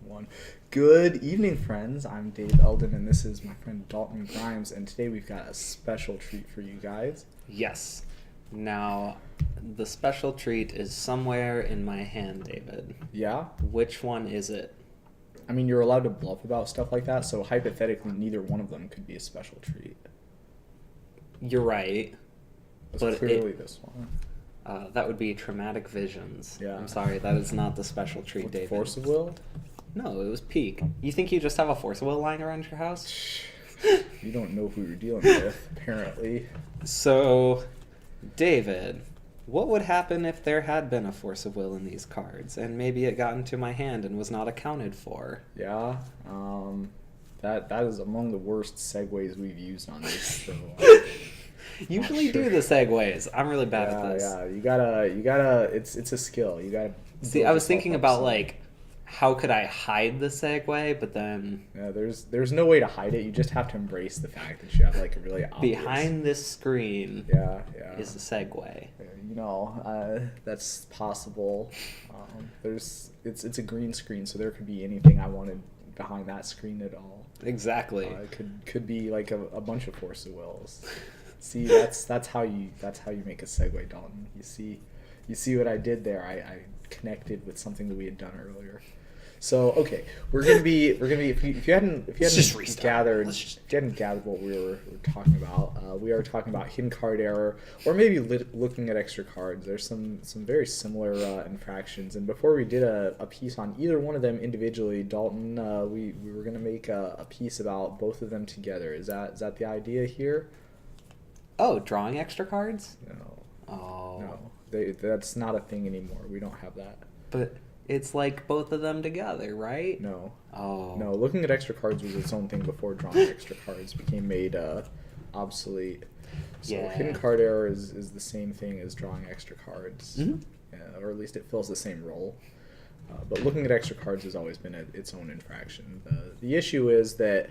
1. Good evening, friends. I'm Dave Eldon, and this is my friend Dalton Grimes, and today we've got a special treat for you guys. Yes. Now, the special treat is somewhere in my hand, David. Yeah? Which one is it? I mean, you're allowed to bluff about stuff like that, so hypothetically, neither one of them could be a special treat. You're right. It's But clearly this one. That would be traumatic visions. Yeah. I'm sorry, that is not the special treat, With David. force of will? No, it was peak. You think you just have a force of will lying around your house? You don't know who you're dealing with, apparently. So, David, what would happen if there had been a force of will in these cards, and maybe it got into my hand and was not accounted for? Yeah, that is among the worst segues we've used on this show. Usually do the segues. I'm really bad at this. Yeah, you gotta. It's a skill. You gotta. See, I was thinking about like, how could I hide the segue? But then Yeah, there's no way to hide it. You just have to embrace the fact that you have like a really obvious. behind this screen Yeah. is the segue. You know, that's possible. It's a green screen, so there could be anything I wanted behind that screen at all. Exactly. It could be like a bunch of force of wills. See, that's how you make a segue, Dalton. You see what I did there. I connected with something that we had done earlier. So okay, we're gonna be if you hadn't gathered what we were talking about, we are talking about hidden card error, or maybe looking at extra cards. There's some very similar infractions, and before we did a piece on either one of them individually, Dalton, we were gonna make a piece about both of them together. Is that the idea here? Oh, drawing extra cards? No. Oh. No. That's not a thing anymore. We don't have that. But it's like both of them together, right? No. Oh. No, looking at extra cards was its own thing before drawing extra cards became made obsolete. So Yeah. hidden card error is the same thing as drawing extra cards. Mhm. Or at least it fills the same role. But looking at extra cards has always been its own infraction. The issue is that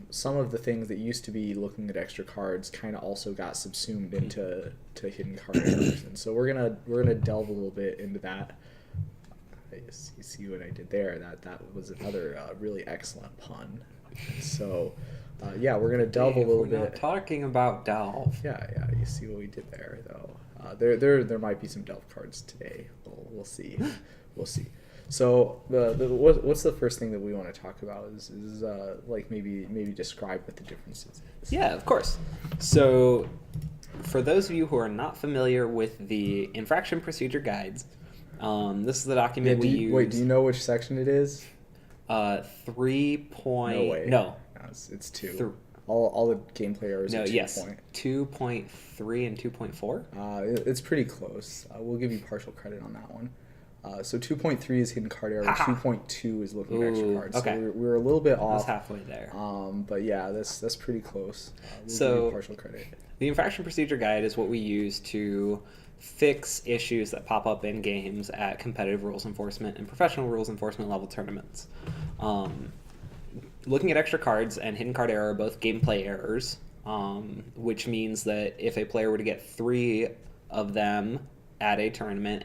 some of the things that used to be looking at extra cards kind of also got subsumed into hidden card errors, and so we're gonna delve a little bit into that. You see what I did there? That was another really excellent pun. So yeah, we're gonna delve a little bit. We're not talking about delve. Yeah. You see what we did there, though. There might be some delve cards today. We'll see. We'll see. So what's the first thing that we want to talk about is like maybe describe what the differences is. Yeah, of course. So for those of you who are not familiar with the infraction procedure guides, this is the document we use. Wait, do you know which section it is? 3 point. No way. No, it's 2. All the gameplay errors are 2 point. 2.3 and 2.4. It's pretty close. We'll give you partial credit on that one. So 2.3 is hidden card error. 2.2 is looking at extra cards. Okay. So we're a little bit off. I was halfway there. But yeah, that's pretty close. We'll So give you partial credit. The infraction procedure guide is what we use to fix issues that pop up in games at competitive rules enforcement and professional rules enforcement level tournaments. Looking at extra cards and hidden card error are both gameplay errors, which means that if a player were to get 3 of them at a tournament,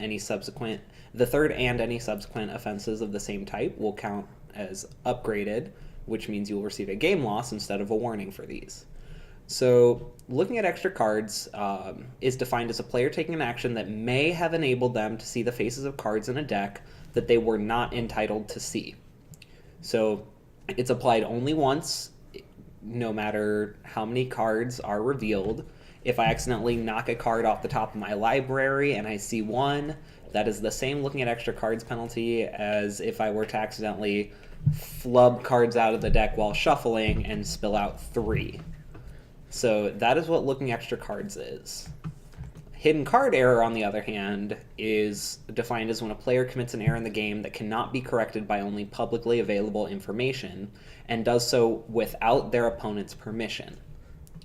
the third and any subsequent offenses of the same type will count as upgraded, which means you'll receive a game loss instead of a warning for these. So looking at extra cards is defined as a player taking an action that may have enabled them to see the faces of cards in a deck that they were not entitled to see. So it's applied only once, no matter how many cards are revealed. If I accidentally knock a card off the top of my library and I see 1, that is the same looking at extra cards penalty as if I were to accidentally flub cards out of the deck while shuffling and spill out 3. So that is what looking extra cards is. Hidden card error, on the other hand, is defined as when a player commits an error in the game that cannot be corrected by only publicly available information and does so without their opponent's permission.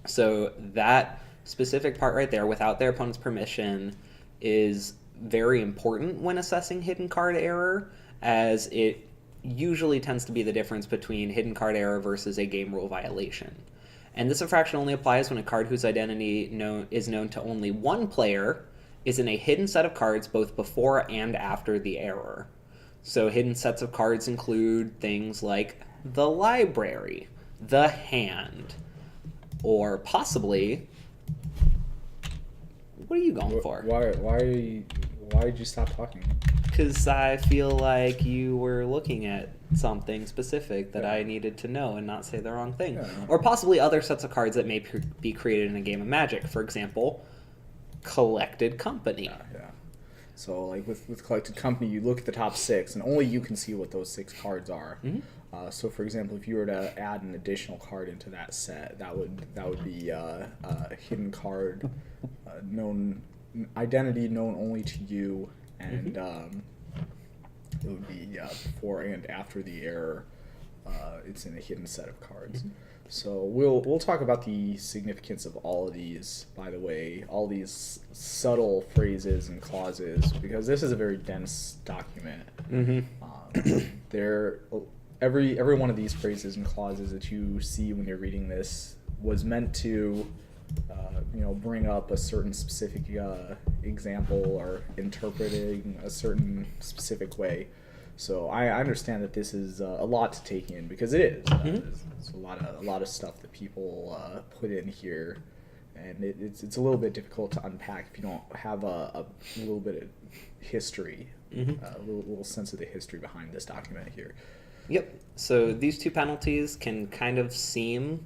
So that specific part right there, without their opponent's permission, is very important when assessing hidden card error, as it usually tends to be the difference between hidden card error versus a game rule violation. And this infraction only applies when a card whose identity is known to only one player is in a hidden set of cards both before and after the error. So hidden sets of cards include things like the library, the hand, or possibly... What are you going for? Why did you stop talking? Because I feel like you were looking at something specific that I needed to know and not say the wrong thing. Yeah. Or possibly other sets of cards that may be created in a game of Magic. For example, Collected Company. Yeah. So, like with Collected Company, you look at the top 6, and only you can see what those 6 cards are. Mm-hmm. So, for example, if you were to add an additional card into that set, that would be a hidden card, identity known only to you, and it would be before and after the error. It's in a hidden set of cards. Mm-hmm. So we'll talk about the significance of all of these, by the way, all these subtle phrases and clauses, because this is a very dense document. Every one of these phrases and clauses that you see when you're reading this was meant to bring up a certain specific example or interpreting a certain specific way. So I understand that this is a lot to take in, because it is. It's a lot of stuff that people put in here, and it's a little bit difficult to unpack if you don't have a little bit of history, a little sense of the history behind this document here. Yep. So these two penalties can kind of seem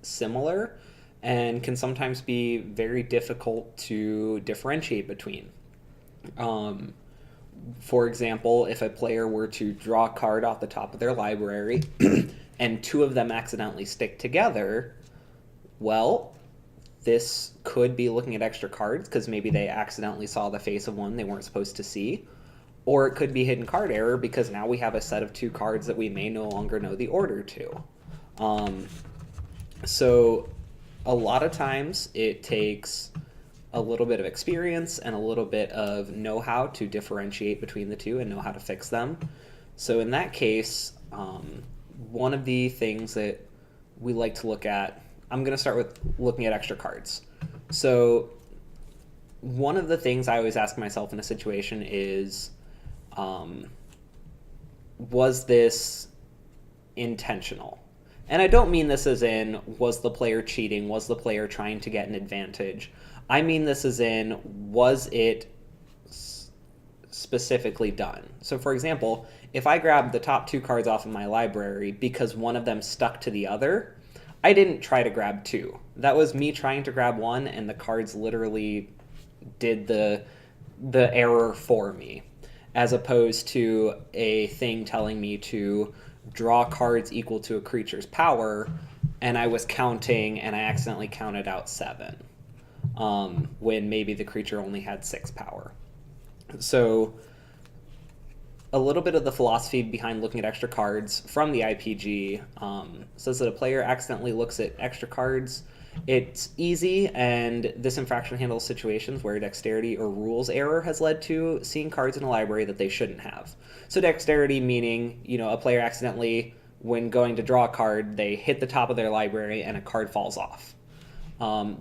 similar and can sometimes be very difficult to differentiate between. For example, if a player were to draw a card off the top of their library and 2 of them accidentally stick together, well, this could be looking at extra cards because maybe they accidentally saw the face of one they weren't supposed to see. Or it could be hidden card error because now we have a set of 2 cards that we may no longer know the order to. So a lot of times it takes a little bit of experience and a little bit of know-how to differentiate between the 2 and know how to fix them. So in that case, one of the things that we like to look at, I'm going to start with looking at extra cards. So one of the things I always ask myself in a situation is, was this intentional? And I don't mean this as in, was the player cheating? Was the player trying to get an advantage? I mean this as in, was it specifically done? So for example, if I grabbed the top 2 cards off of my library because one of them stuck to the other, I didn't try to grab 2. That was me trying to grab 1, and the cards literally did the error for me, as opposed to a thing telling me to draw cards equal to a creature's power, and I was counting and I accidentally counted out 7. When maybe the creature only had 6 power. So a little bit of the philosophy behind looking at extra cards from the IPG says that a player accidentally looks at extra cards. It's easy, and this infraction handles situations where dexterity or rules error has led to seeing cards in a library that they shouldn't have. So dexterity meaning, a player accidentally, when going to draw a card, they hit the top of their library and a card falls off.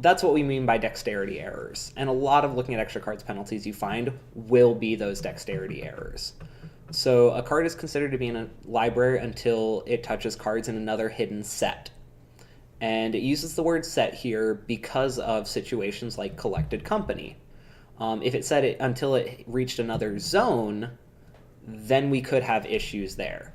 That's what we mean by dexterity errors. And a lot of looking at extra cards penalties you find will be those dexterity errors. So a card is considered to be in a library until it touches cards in another hidden set. And it uses the word set here because of situations like Collected Company. If it said it until it reached another zone, then we could have issues there.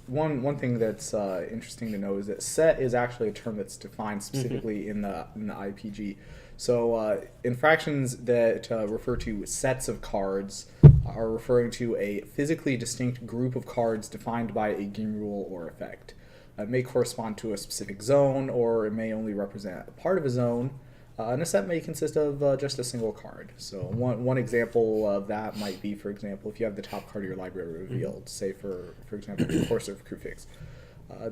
One thing that's interesting to know is that set is actually a term that's defined specifically in the IPG. So infractions that refer to sets of cards are referring to a physically distinct group of cards defined by a game rule or effect. It may correspond to a specific zone, or it may only represent a part of a zone, and a set may consist of just a single card. So one example of that might be, for example, if you have the top card of your library revealed, say for example, the Courser of Kruphix.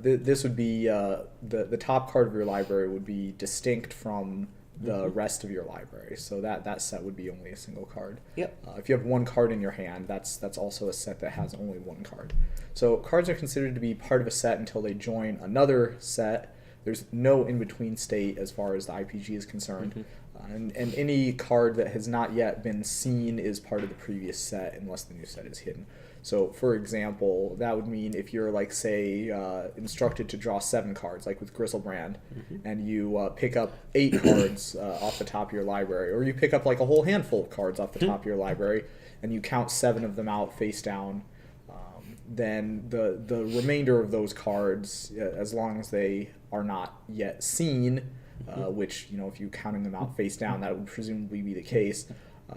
This would be, the top card of your library would be distinct from the rest of your library. So that set would be only a single card. Yep. If you have 1 card in your hand, that's also a set that has only 1 card. So cards are considered to be part of a set until they join another set. There's no in-between state as far as the IPG is concerned. And any card that has not yet been seen is part of the previous set unless the new set is hidden. So, for example, that would mean if you're, like, say, instructed to draw 7 cards, like with Griselbrand, and you pick up 8 cards off the top of your library, or you pick up, like, a whole handful of cards off the top of your library, and you count 7 of them out face down, then the remainder of those cards, as long as they are not yet seen, which, you know, if you're counting them out face down, that would presumably be the case.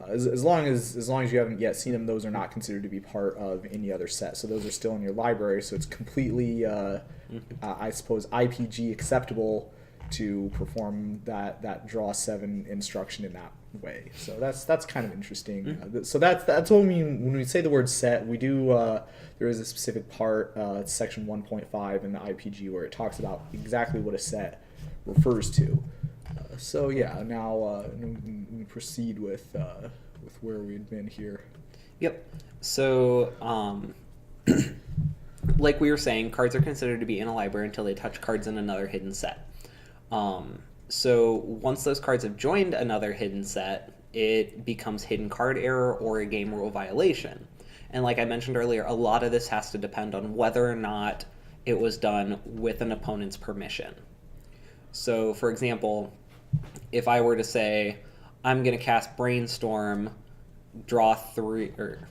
As long as you haven't yet seen them, those are not considered to be part of any other set. So those are still in your library. So it's completely, I suppose, IPG acceptable to perform that draw 7 instruction in that way. So that's kind of interesting. So that's what we mean when we say the word set. We do there is a specific part, it's section 1.5 in the IPG, where it talks about exactly what a set refers to. So yeah, now we proceed with where we had been here. Yep. So, like we were saying, cards are considered to be in a library until they touch cards in another hidden set. So once those cards have joined another hidden set, it becomes hidden card error or a game rule violation. And like I mentioned earlier, a lot of this has to depend on whether or not it was done with an opponent's permission. So, for example, if I were to say, I'm going to cast Brainstorm, draw 3, or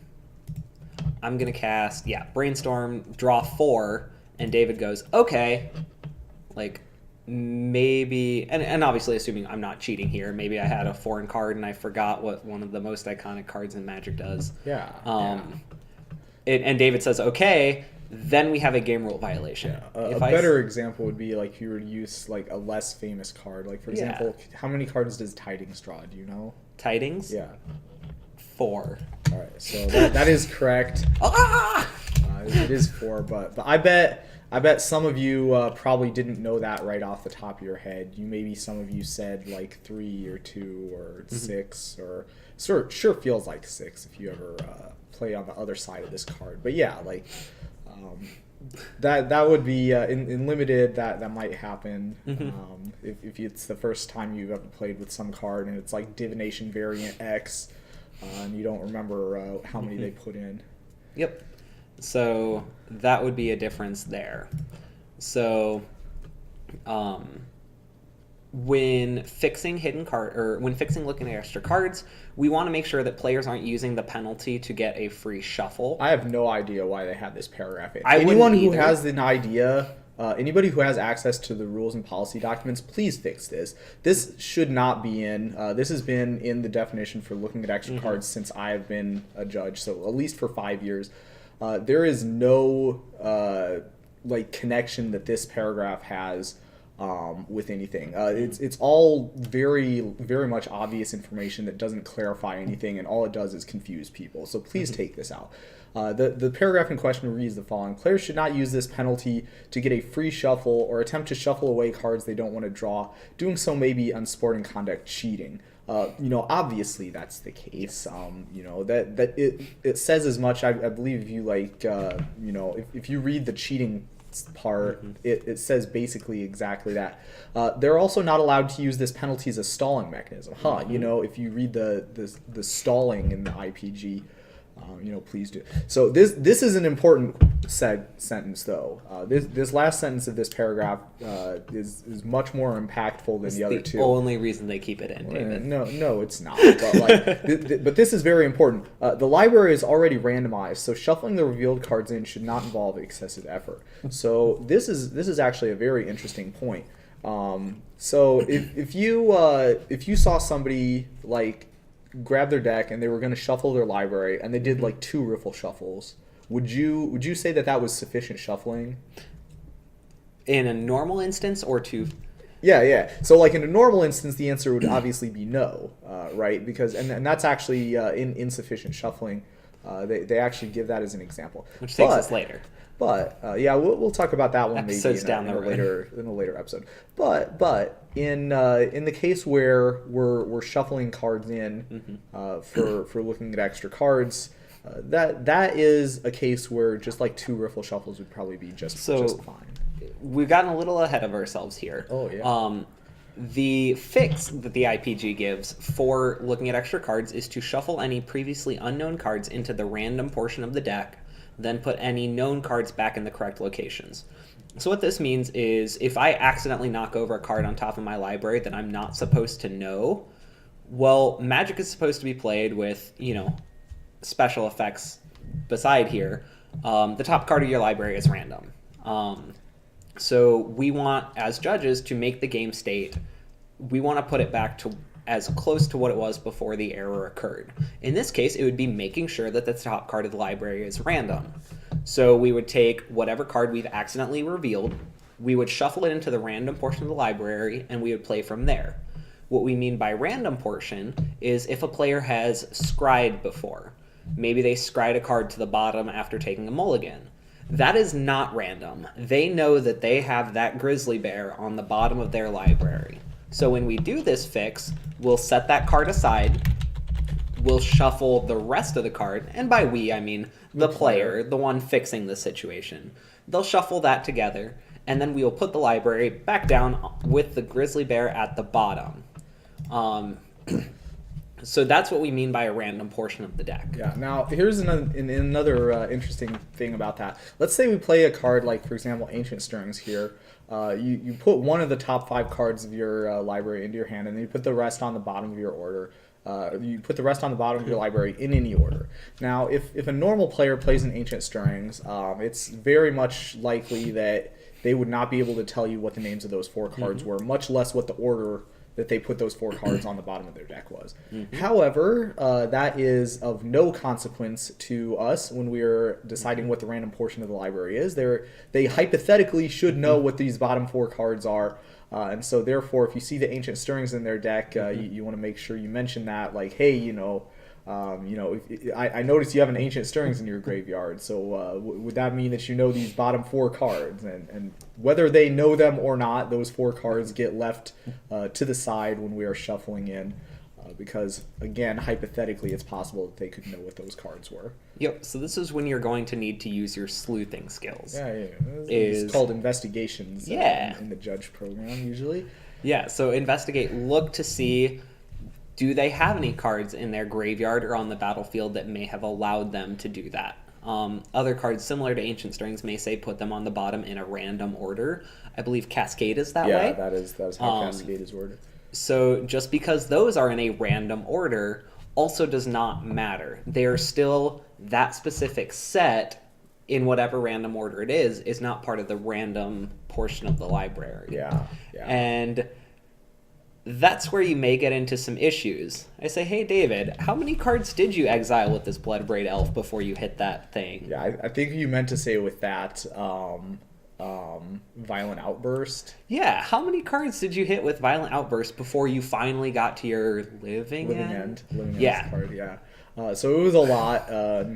I'm going to cast, Brainstorm, draw 4, and David goes, okay, like, maybe, and obviously assuming I'm not cheating here, maybe I had a foreign card and I forgot what one of the most iconic cards in Magic does. And David says, okay, then we have a game rule violation. A better example would be, like, if you were to use, like, a less famous card. Like, for example, how many cards does Tidings draw? Do you know? Tidings? Yeah. 4. All right, so that is correct. It is 4, but I bet some of you probably didn't know that right off the top of your head. Some of you said, like, 3 or 2 or 6, or sure feels like 6 if you ever play on the other side of this card. But yeah, like, that would be in limited, that might happen. If it's the first time you've ever played with some card and it's like Divination variant X, and you don't remember how many they put in. Yep. So that would be a difference there. So when fixing hidden card, or when fixing looking at extra cards, we want to make sure that players aren't using the penalty to get a free shuffle. I have no idea why they have this paragraph in. Anyone who has an idea, anybody who has access to the rules and policy documents, please fix this. This should not be in. This has been in the definition for looking at extra cards since I have been a judge, so at least for 5 years. There is no connection that this paragraph has with anything. It's all very, very much obvious information that doesn't clarify anything, and all it does is confuse people. So please take this out. The paragraph in question reads the following: players should not use this penalty to get a free shuffle or attempt to shuffle away cards they don't want to draw. Doing so may be unsporting conduct, cheating. Obviously that's the case. That it says as much. I believe if you if you read the cheating part, it says basically exactly that. They're also not allowed to use this penalty as a stalling mechanism. If you read the stalling in the IPG, please do. So this is an important sentence, though. This last sentence of this paragraph is much more impactful than the other two. The only reason they keep it in, David. No, it's not. But but this is very important. The library is already randomized, so shuffling the revealed cards in should not involve excessive effort. So this is actually a very interesting point. So if you saw somebody grab their deck and they were going to shuffle their library and they did 2 riffle shuffles, would you say that was sufficient shuffling? In a normal instance, or 2? Yeah. So in a normal instance, the answer would obviously be no, right? Because and that's actually insufficient shuffling. They actually give that as an example, which takes us later. But we'll talk about that one Episodes maybe in a later episode. But in the case where we're shuffling cards in for looking at extra cards, that is a case where just 2 riffle shuffles would probably be just fine. We've gotten a little ahead of ourselves here. Oh yeah. The fix that the IPG gives for looking at extra cards is to shuffle any previously unknown cards into the random portion of the deck, then put any known cards back in the correct locations. So what this means is if I accidentally knock over a card on top of my library that I'm not supposed to know, well, Magic is supposed to be played with, special effects beside here. The top card of your library is random. So we want, as judges, to make the game state. We want to put it back to as close to what it was before the error occurred. In this case, it would be making sure that the top card of the library is random. So we would take whatever card we've accidentally revealed, we would shuffle it into the random portion of the library, and we would play from there. What we mean by random portion is if a player has scryed before. Maybe they scryed a card to the bottom after taking a mulligan. That is not random. They know that they have that grizzly bear on the bottom of their library. So when we do this fix, we'll set that card aside, we'll shuffle the rest of the card, and by we, I mean the player, the one fixing the situation. They'll shuffle that together, and then we'll put the library back down with the grizzly bear at the bottom. So that's what we mean by a random portion of the deck. Yeah. Now, here's another interesting thing about that. Let's say we play a card like, for example, Ancient Stirrings here. You put one of the top 5 cards of your library into your hand, and then you put the rest on the bottom of your order. You put the rest on the bottom of your library in any order. Now, if a normal player plays an Ancient Stirrings, it's very much likely that they would not be able to tell you what the names of those 4 cards were, much less what the order that they put those 4 cards on the bottom of their deck was. However, that is of no consequence to us when we're deciding what the random portion of the library is. They hypothetically should know what these bottom 4 cards are. And so therefore, if you see the Ancient Stirrings in their deck, you want to make sure you mention that, like, hey, I noticed you have an Ancient Stirrings in your graveyard, so would that mean that you know these bottom 4 cards? And whether they know them or not, those 4 cards get left to the side when we are shuffling in, because, again, hypothetically, it's possible that they could know what those cards were. Yep, so this is when you're going to need to use your sleuthing skills. Yeah. It's called investigations in the judge program, usually. Yeah, so investigate, look to see, do they have any cards in their graveyard or on the battlefield that may have allowed them to do that? Other cards similar to Ancient Stirrings may say put them on the bottom in a random order. I believe Cascade is that way. Yeah, that is how Cascade is ordered. So just because those are in a random order also does not matter. They are still that specific set in whatever random order it is not part of the random portion of the library. Yeah. And that's where you may get into some issues. I say, hey, David, how many cards did you exile with this Bloodbraid Elf before you hit that thing? Yeah, I think you meant to say with that Violent Outburst. Yeah, how many cards did you hit with Violent Outburst before you finally got to your Living End? Living End card, yeah. So it was a lot,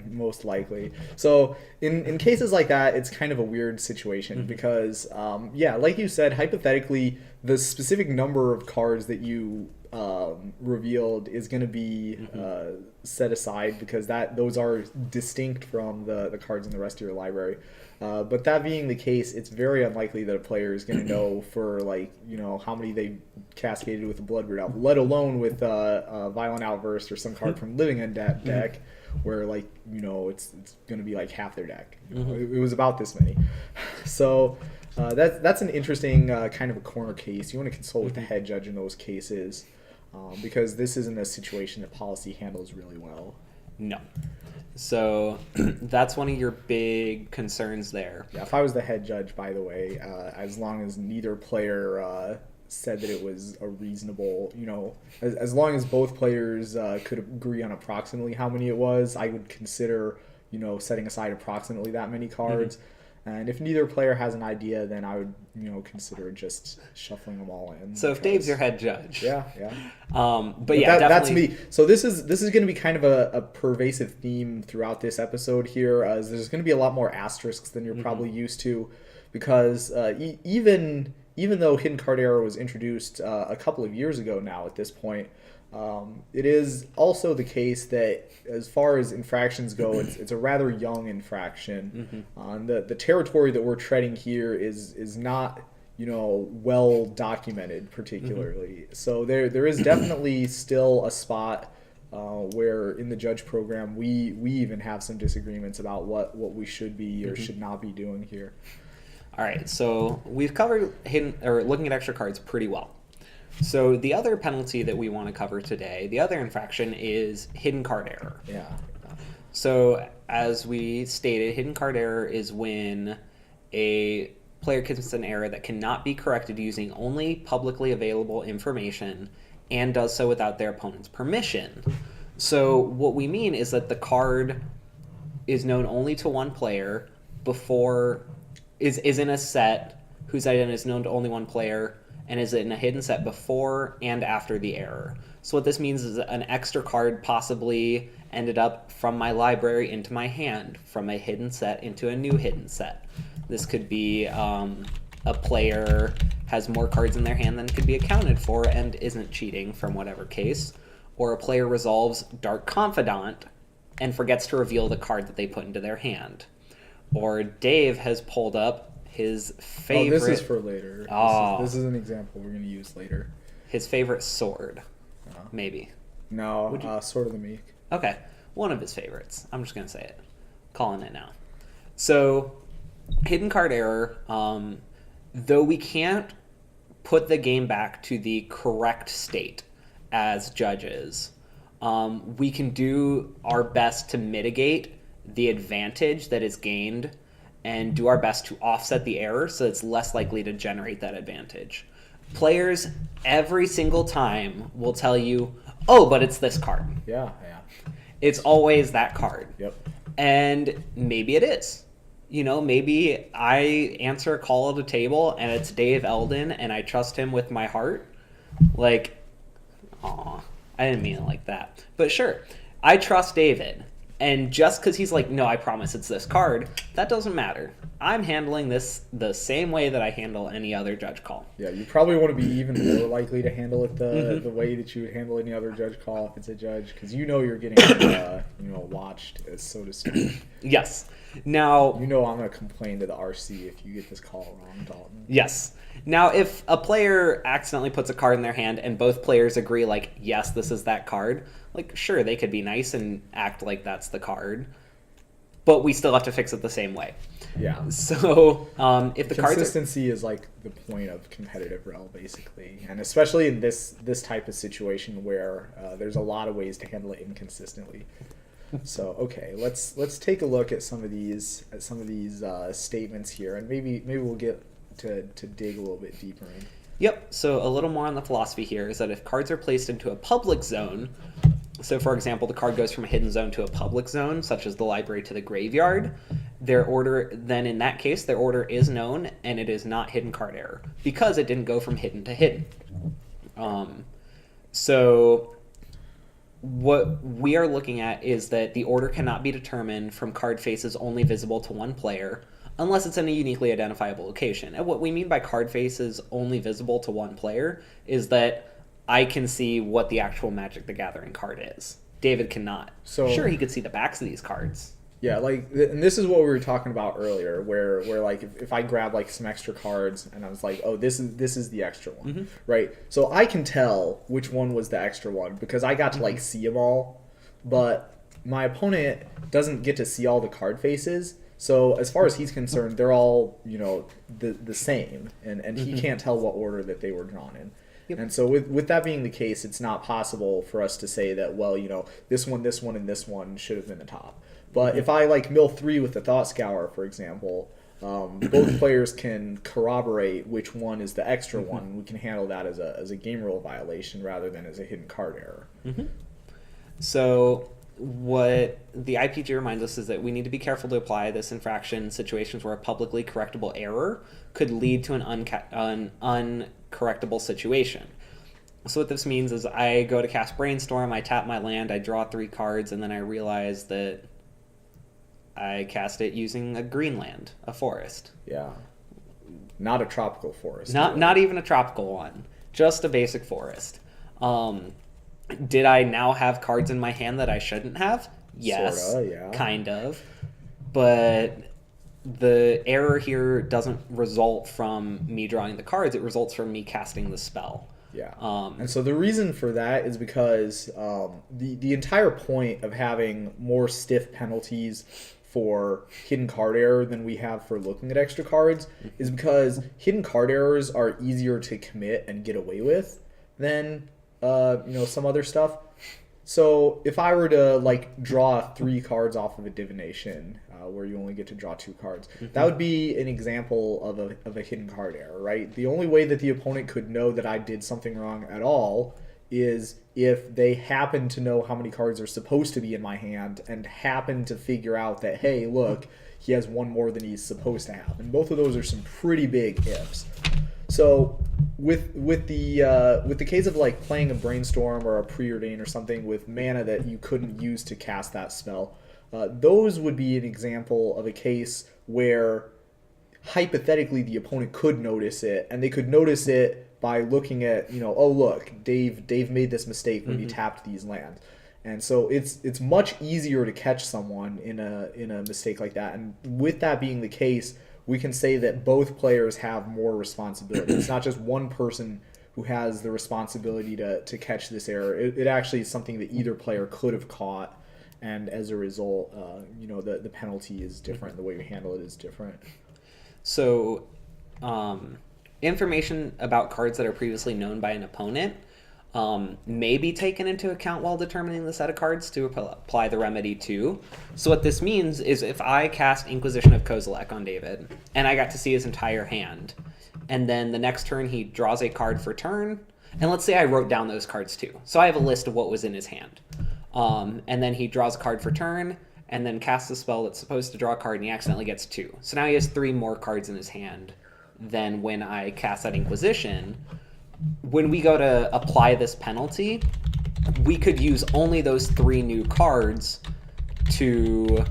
most likely. So in cases like that, it's kind of a weird situation because, like you said, hypothetically, the specific number of cards that you revealed is going to be set aside because those are distinct from the cards in the rest of your library. But that being the case, it's very unlikely that a player is going to know for how many they cascaded with a Bloodbraid Elf, let alone with a Violent Outburst or some card from Living End deck where it's going to be like half their deck. It was about this many. So that's an interesting kind of a corner case. You want to consult with the head judge in those cases because this isn't a situation that policy handles really well. No. So that's one of your big concerns there. Yeah, if I was the head judge, by the way, as long as neither player said that it was a reasonable, as long as both players could agree on approximately how many it was, I would consider, setting aside approximately that many cards. And if neither player has an idea, then I would, consider just shuffling them all in. So if Dave's your head judge. Yeah. But yeah, that's me. So this is going to be kind of a pervasive theme throughout this episode here. There's going to be a lot more asterisks than you're probably used to, because even though Hidden Card Error was introduced a couple of years ago now at this point, it is also the case that as far as infractions go, it's a rather young infraction. The territory that we're treading here is not well documented particularly. So there is definitely still a spot where in the judge program we even have some disagreements about what we should be or should not be doing here. All right, so we've covered looking at extra cards pretty well. So the other penalty that we want to cover today, the other infraction, is hidden card error. Yeah. So as we stated, hidden card error is when a player commits an error that cannot be corrected using only publicly available information and does so without their opponent's permission. So what we mean is that the card is known only to one player is in a set whose identity is known to only one player and is in a hidden set before and after the error. So what this means is an extra card possibly ended up from my library into my hand, from a hidden set into a new hidden set. This could be a player has more cards in their hand than could be accounted for and isn't cheating from whatever case, or a player resolves Dark Confidant and forgets to reveal the card that they put into their hand. Or Dave has pulled up his favorite... Oh, this is for later. Oh. This is an example we're going to use later. His favorite sword, maybe. No, Sword of the Meek. Okay, one of his favorites. I'm just going to say it. Calling it now. So, hidden card error, though we can't put the game back to the correct state as judges, we can do our best to mitigate the advantage that is gained and do our best to offset the error so it's less likely to generate that advantage. Players every single time will tell you, oh, but it's this card. Yeah. It's always that card. Yep. And maybe it is. Maybe I answer a call at a table and it's Dave Eldon and I trust him with my heart. Like, aw, I didn't mean it like that. But sure, I trust David. And just because he's like, no, I promise it's this card, that doesn't matter. I'm handling this the same way that I handle any other judge call. Yeah, you probably want to be even more likely to handle it the way that you would handle any other judge call if it's a judge, because you're getting watched, so to speak. Yes. Now, I'm going to complain to the RC if you get this call wrong, Dalton. Yes. Now, if a player accidentally puts a card in their hand and both players agree, like, yes, this is that card, like, sure, they could be nice and act like that's the card, but we still have to fix it the same way. Yeah. So, if the consistency is like the point of competitive rel, basically, and especially in this type of situation where there's a lot of ways to handle it inconsistently. So okay, let's take a look at some of these statements here, and maybe we'll get to dig a little bit deeper in. Yep. So a little more on the philosophy here is that if cards are placed into a public zone, so for example, the card goes from a hidden zone to a public zone, such as the library to the graveyard, their order is known and it is not hidden card error because it didn't go from hidden to hidden. So what we are looking at is that the order cannot be determined from card faces only visible to one player unless it's in a uniquely identifiable location. And what we mean by card faces only visible to one player is that I can see what the actual Magic the Gathering card is. David cannot. So sure, he could see the backs of these cards. Yeah, and this is what we were talking about earlier, where like if I grab like some extra cards and I was like, oh, this is the extra one, right? So I can tell which one was the extra one because I got to like see them all, but my opponent doesn't get to see all the card faces. So as far as he's concerned, they're all the same, and he can't tell what order that they were drawn in. Yep. And so with that being the case, it's not possible for us to say that, well, this one, and this one should have been the top. But if I like mill 3 with the Thought Scour, for example, both players can corroborate which one is the extra one. We can handle that as a game rule violation rather than as a hidden card error. So what the IPG reminds us is that we need to be careful to apply this infraction in situations where a publicly correctable error could lead to an uncorrectable situation. So what this means is I go to cast Brainstorm, I tap my land, I draw 3 cards, and then I realize that I cast it using a green land, a forest. Yeah. Not a tropical forest. Not even a tropical one. Just a basic forest. Did I now have cards in my hand that I shouldn't have? Yes. Sorta, yeah. Kind of. But the error here doesn't result from me drawing the cards, it results from me casting the spell. Yeah. And so the reason for that is because the entire point of having more stiff penalties for hidden card error than we have for looking at extra cards is because hidden card errors are easier to commit and get away with than some other stuff. So if I were to like draw 3 cards off of a divination, where you only get to draw 2 cards, that would be an example of a hidden card error, right? The only way that the opponent could know that I did something wrong at all is if they happen to know how many cards are supposed to be in my hand and happen to figure out that, hey, look, he has 1 more than he's supposed to have. And both of those are some pretty big ifs. So with the case of like playing a brainstorm or a preordain or something with mana that you couldn't use to cast that spell, those would be an example of a case where hypothetically the opponent could notice it, and they could notice it by looking at, oh look, Dave made this mistake when he tapped these lands. And so it's much easier to catch someone in a mistake like that. And with that being the case, we can say that both players have more responsibility. It's not just one person who has the responsibility to catch this error. It actually is something that either player could have caught, and as a result, the penalty is different. The way we handle it is different. So, information about cards that are previously known by an opponent may be taken into account while determining the set of cards to apply the remedy to. So what this means is if I cast Inquisition of Kozilek on David, and I got to see his entire hand, and then the next turn he draws a card for turn, and let's say I wrote down those cards too. So I have a list of what was in his hand. And then he draws a card for turn, and then casts a spell that's supposed to draw a card, and he accidentally gets 2. So now he has 3 more cards in his hand than when I cast that Inquisition. When we go to apply this penalty, we could use only those 3 new cards to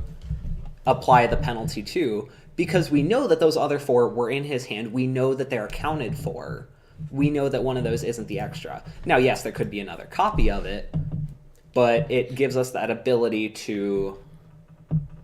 apply the penalty to, because we know that those other 4 were in his hand. We know that they're accounted for. We know that one of those isn't the extra. Now, yes, there could be another copy of it, but it gives us that ability to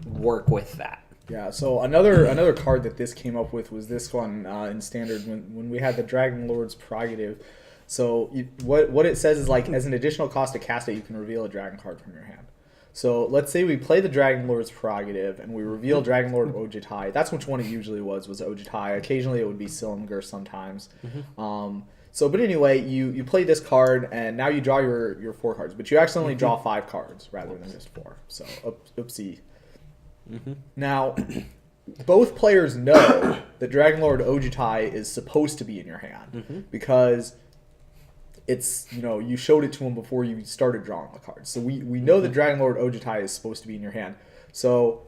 work with that. Yeah, so another card that this came up with was this one in Standard when we had the Dragon Lord's Prerogative. So what it says is, like, as an additional cost to cast it, you can reveal a dragon card from your hand. So let's say we play the Dragon Lord's Prerogative and we reveal Dragon Lord Ojitai. That's which one it usually was Ojitai. Occasionally it would be Silumgar sometimes. But anyway, you play this card and now you draw your 4 cards, but you accidentally draw 5 cards rather than just 4. So oopsie. Now, both players know that Dragon Lord Ojitai is supposed to be in your hand because it's, you showed it to him before you started drawing the cards. So we know that Dragon Lord Ojitai is supposed to be in your hand. So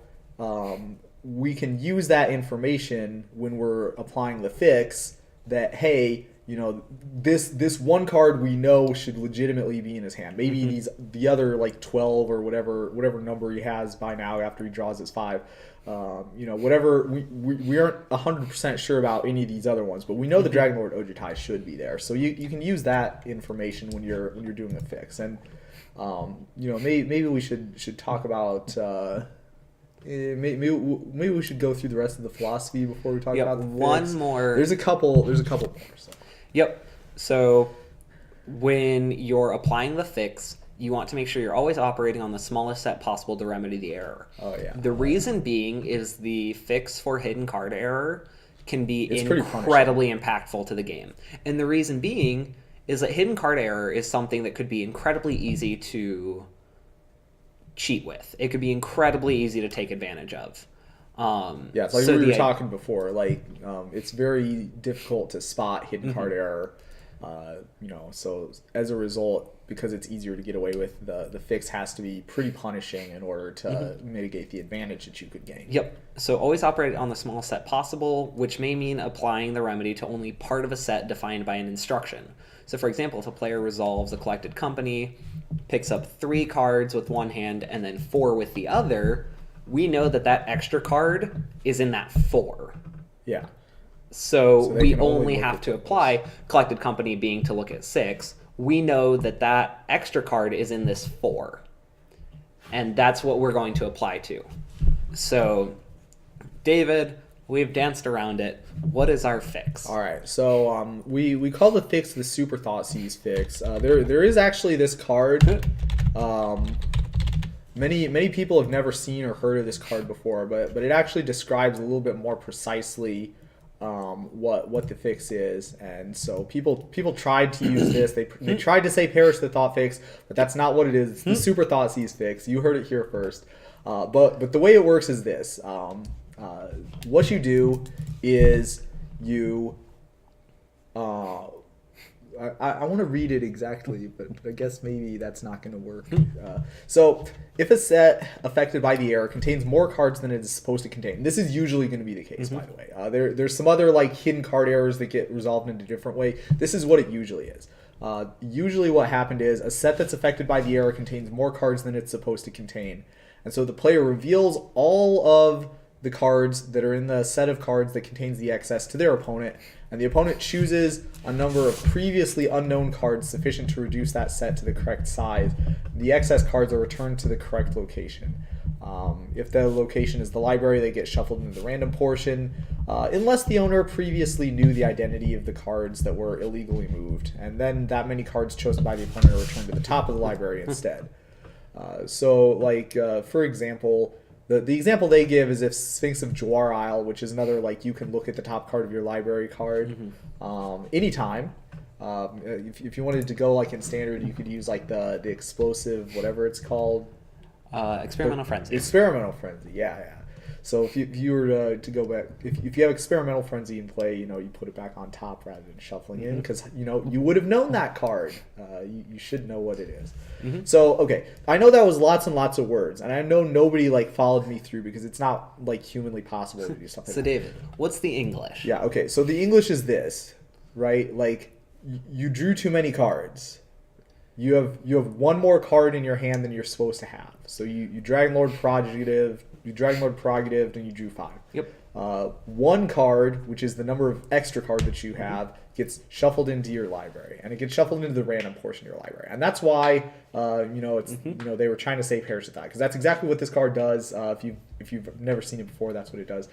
we can use that information when we're applying the fix that, hey, this one card we know should legitimately be in his hand. Maybe the other like 12 or whatever number he has by now after he draws his 5. Whatever we aren't 100% sure about any of these other ones, but we know the Dragon Lord Ojitai should be there. So you can use that information when you're doing a fix. And maybe we should talk about. Maybe we should go through the rest of the philosophy before we talk about the fix. One more. There's a couple more. So. Yep. So when you're applying the fix, you want to make sure you're always operating on the smallest set possible to remedy the error. Oh, yeah. The reason being is the fix for hidden card error can be It's incredibly impactful to the game. And the reason being is that hidden card error is something that could be incredibly easy to cheat with. It could be incredibly easy to take advantage of. It's like we were talking before. Like, it's very difficult to spot hidden card error. So as a result, because it's easier to get away with, the fix has to be pretty punishing in order to mitigate the advantage that you could gain. Yep. So always operate on the smallest set possible, which may mean applying the remedy to only part of a set defined by an instruction. So for example, if a player resolves a collected company, picks up 3 cards with one hand and then 4 with the other, we know that extra card is in that 4. Yeah. So we only have to apply collected company being to look at 6. We know that extra card is in this 4. And that's what we're going to apply to. So David, we've danced around it. What is our fix? All right, so we call the fix the Super Thoughtseize fix. There is actually this card. Many people have never seen or heard of this card before, but it actually describes a little bit more precisely what the fix is. And so people tried to use this. They tried to say perish the thought fix, but that's not what it is. It's the Super Thoughtseize fix. You heard it here first. But the way it works is this. What you do is you I want to read it exactly, but I guess maybe that's not going to work. So if a set affected by the error contains more cards than it is supposed to contain, this is usually going to be the case, by the way. There's some other like hidden card errors that get resolved in a different way. This is what it usually is. Usually what happened is a set that's affected by the error contains more cards than it's supposed to contain. And so the player reveals all of the cards that are in the set of cards that contains the excess to their opponent, and the opponent chooses a number of previously unknown cards sufficient to reduce that set to the correct size. The excess cards are returned to the correct location. If the location is the library, they get shuffled into the random portion, unless the owner previously knew the identity of the cards that were illegally moved, and then that many cards chosen by the opponent are returned to the top of the library instead. For example, the example they give is if Sphinx of Jawar Isle, which is another, like, you can look at the top card of your library card anytime. If you wanted to go, like, in standard, you could use, like, the explosive, whatever it's called. Experimental Frenzy. Experimental Frenzy, yeah. So if you were to go back, if you have Experimental Frenzy in play, you put it back on top rather than shuffling in, because, you would have known that card. You should know what it is. So, okay, I know that was lots and lots of words, and I know nobody, like, followed me through because it's not, like, humanly possible to do something So, David, what's the English? Yeah, okay, so the English is this, right? Like, you drew too many cards. You have one more card in your hand than you're supposed to have. So you Dragon Lord Prerogative, and you drew 5. Yep. One card, which is the number of extra cards that you have, gets shuffled into your library, and it gets shuffled into the random portion of your library. And that's why they were trying to say perish the thought, because that's exactly what this card does. If you've never seen it before, that's what it does.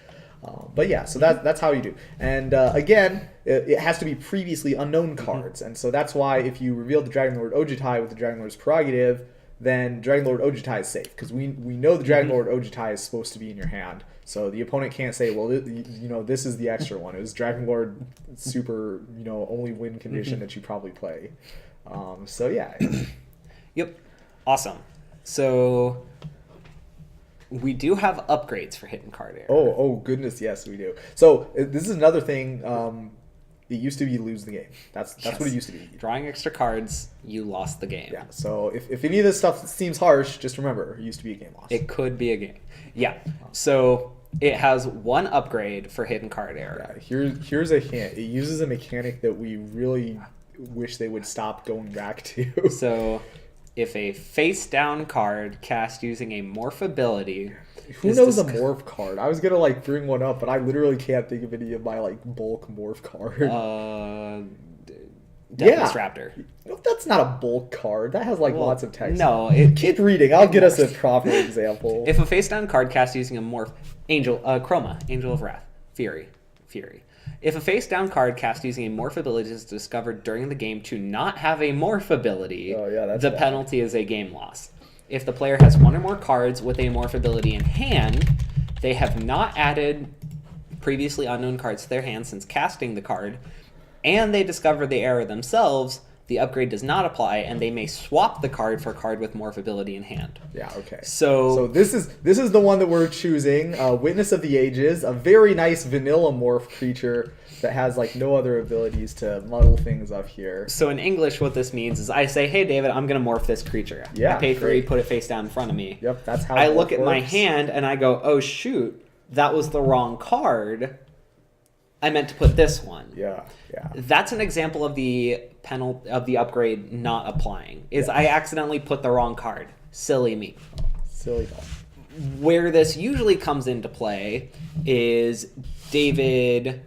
But yeah, so that's how you do. And again, it has to be previously unknown cards. And so that's why if you reveal the Dragon Lord Ojutai with the Dragon Lord's Prerogative, then Dragon Lord Ojutai is safe. Because we know the Dragon Lord Ojutai is supposed to be in your hand. So the opponent can't say, well, this is the extra one. It was Dragon Lord super, only win condition that you probably play. So yeah. Yep. Awesome. So we do have upgrades for hidden card error. Oh goodness, yes, we do. So this is another thing. It used to be you lose the game. That's what it used to be. Drawing extra cards, you lost the game. Yeah. So if any of this stuff seems harsh, just remember, it used to be a game loss. It could be a game. Yeah. So it has one upgrade for hidden card error. Yeah. Here's a hint. It uses a mechanic that we really wish they would stop going back to. So if a face-down card cast using a morph ability... Who knows a morph card? I was going to, bring one up, but I literally can't think of any of my, bulk morph cards. Deathless Raptor. No, that's not a bulk card. That has, lots of text. No. Keep reading. I'll get us a proper example. If a face-down card cast using a morph... Chroma. Angel of Wrath. Fury. If a face-down card cast using a morph ability is discovered during the game to not have a morph ability, the penalty is a game loss. If the player has one or more cards with a morph ability in hand, they have not added previously unknown cards to their hand since casting the card, and they discover the error themselves, the upgrade does not apply, and they may swap the card for a card with morph ability in hand. Yeah, okay. So this is the one that we're choosing. Witness of the Ages, a very nice vanilla morph creature that has no other abilities to muddle things up here. So in English, what this means is I say, hey, David, I'm going to morph this creature. Yeah, I pay 3, put it face down in front of me. Yep, that's how I look at my hand and I go, oh, shoot, that was the wrong card. I meant to put this one. Yeah. That's an example of the upgrade not applying. I accidentally put the wrong card. Silly me. Silly dog. Where this usually comes into play is David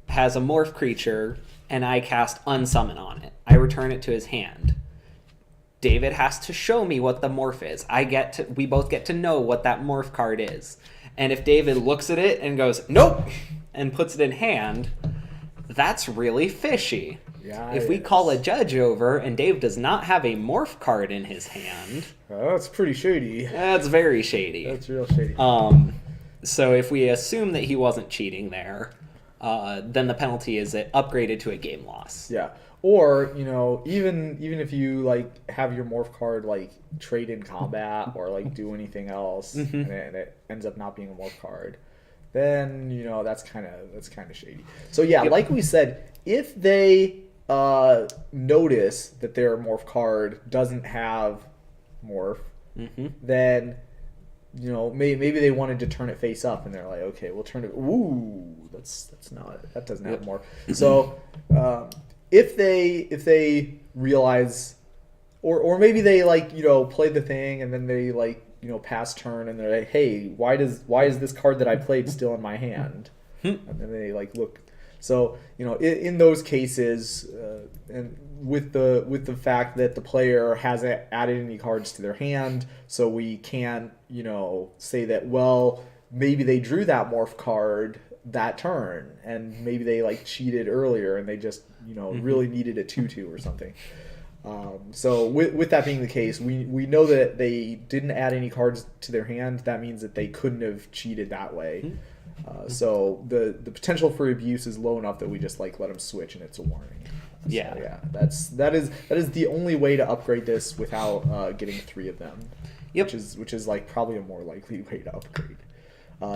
has a morph creature and I cast unsummon on it. I return it to his hand. David has to show me what the morph is. We both get to know what that morph card is. And if David looks at it and goes, nope, and puts it in hand, that's really fishy. Yeah, if we call a judge over and Dave does not have a morph card in his hand, that's pretty shady. That's very shady. That's real shady. So if we assume that he wasn't cheating there, then the penalty is upgraded to a game loss. Yeah. Or, even if you like have your morph card like trade in combat or like do anything else and it ends up not being a morph card, then that's kind of shady. So yeah, Yep. like we said, if they notice that their morph card doesn't have morph, then maybe they wanted to turn it face up, and they're like, okay, we'll turn it. Ooh, that doesn't have morph. So if they realize, or maybe they play the thing and then they pass turn and they're like, hey, why is this card that I played still in my hand? And then they look. So in those cases, and with the fact that the player hasn't added any cards to their hand, so we can't say that, well, maybe they drew that morph card that turn and maybe they cheated earlier and they just really needed a 2/2 or something. So with that being the case, we know that they didn't add any cards to their hand. That means that they couldn't have cheated that way. So the potential for abuse is low enough that we just let them switch and it's a warning. Yeah. So, yeah, that is the only way to upgrade this without getting 3 of them. Yep. Which is probably a more likely way to upgrade.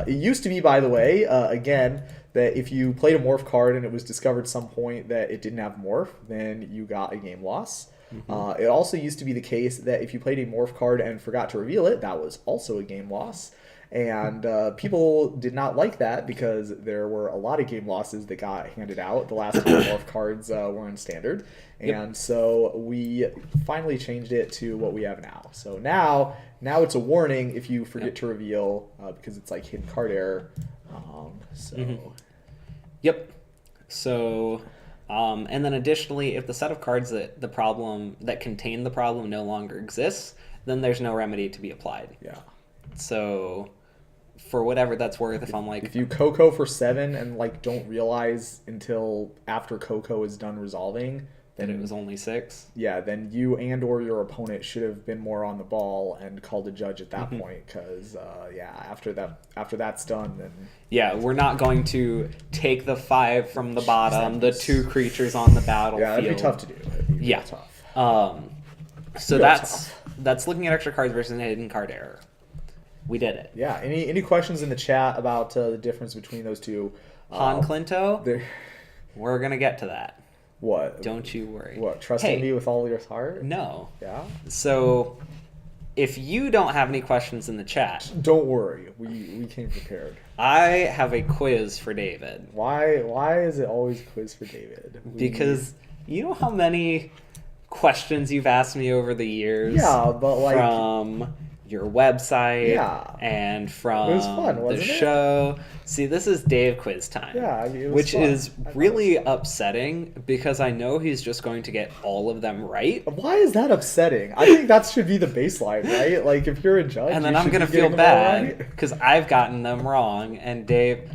It used to be, by the way, again, that if you played a morph card and it was discovered at some point that it didn't have morph, then you got a game loss. It also used to be the case that if you played a morph card and forgot to reveal it, that was also a game loss. And people did not like that because there were a lot of game losses that got handed out the last time morph cards were in standard. And so we finally changed it to what we have now. So now it's a warning if you forget to reveal because it's hidden card error. Yep. So, and then additionally, if the set of cards that contain the problem no longer exists, then there's no remedy to be applied. Yeah. So, for whatever that's worth, if you Coco for 7 and don't realize until after Coco is done resolving, then it was only 6. Yeah, then you or your opponent should have been more on the ball and called a judge at that point, because after that's done, then we're not going to take the 5 from the bottom, the 2 creatures on the battlefield. Yeah, that'd be tough to do. That'd be tough. So that's looking at extra cards versus a hidden card error. We did it. Yeah. Any questions in the chat about the difference between those two? Han Clinto? We're gonna get to that. What? Don't you worry. What? Trusting me with all your heart? No. Yeah. So, if you don't have any questions in the chat, don't worry. We came prepared. I have a quiz for David. Why is it always a quiz for David? Because you know how many questions you've asked me over the years? Yeah, but from your website and from it was fun, wasn't the show. See, this is Dave quiz time. Yeah, it was which fun. Is really upsetting because I know he's just going to get all of them right. Why is that upsetting? I think that should be the baseline, right? If you're a judge, and then I'm going to feel bad because I've gotten them wrong, and Dave.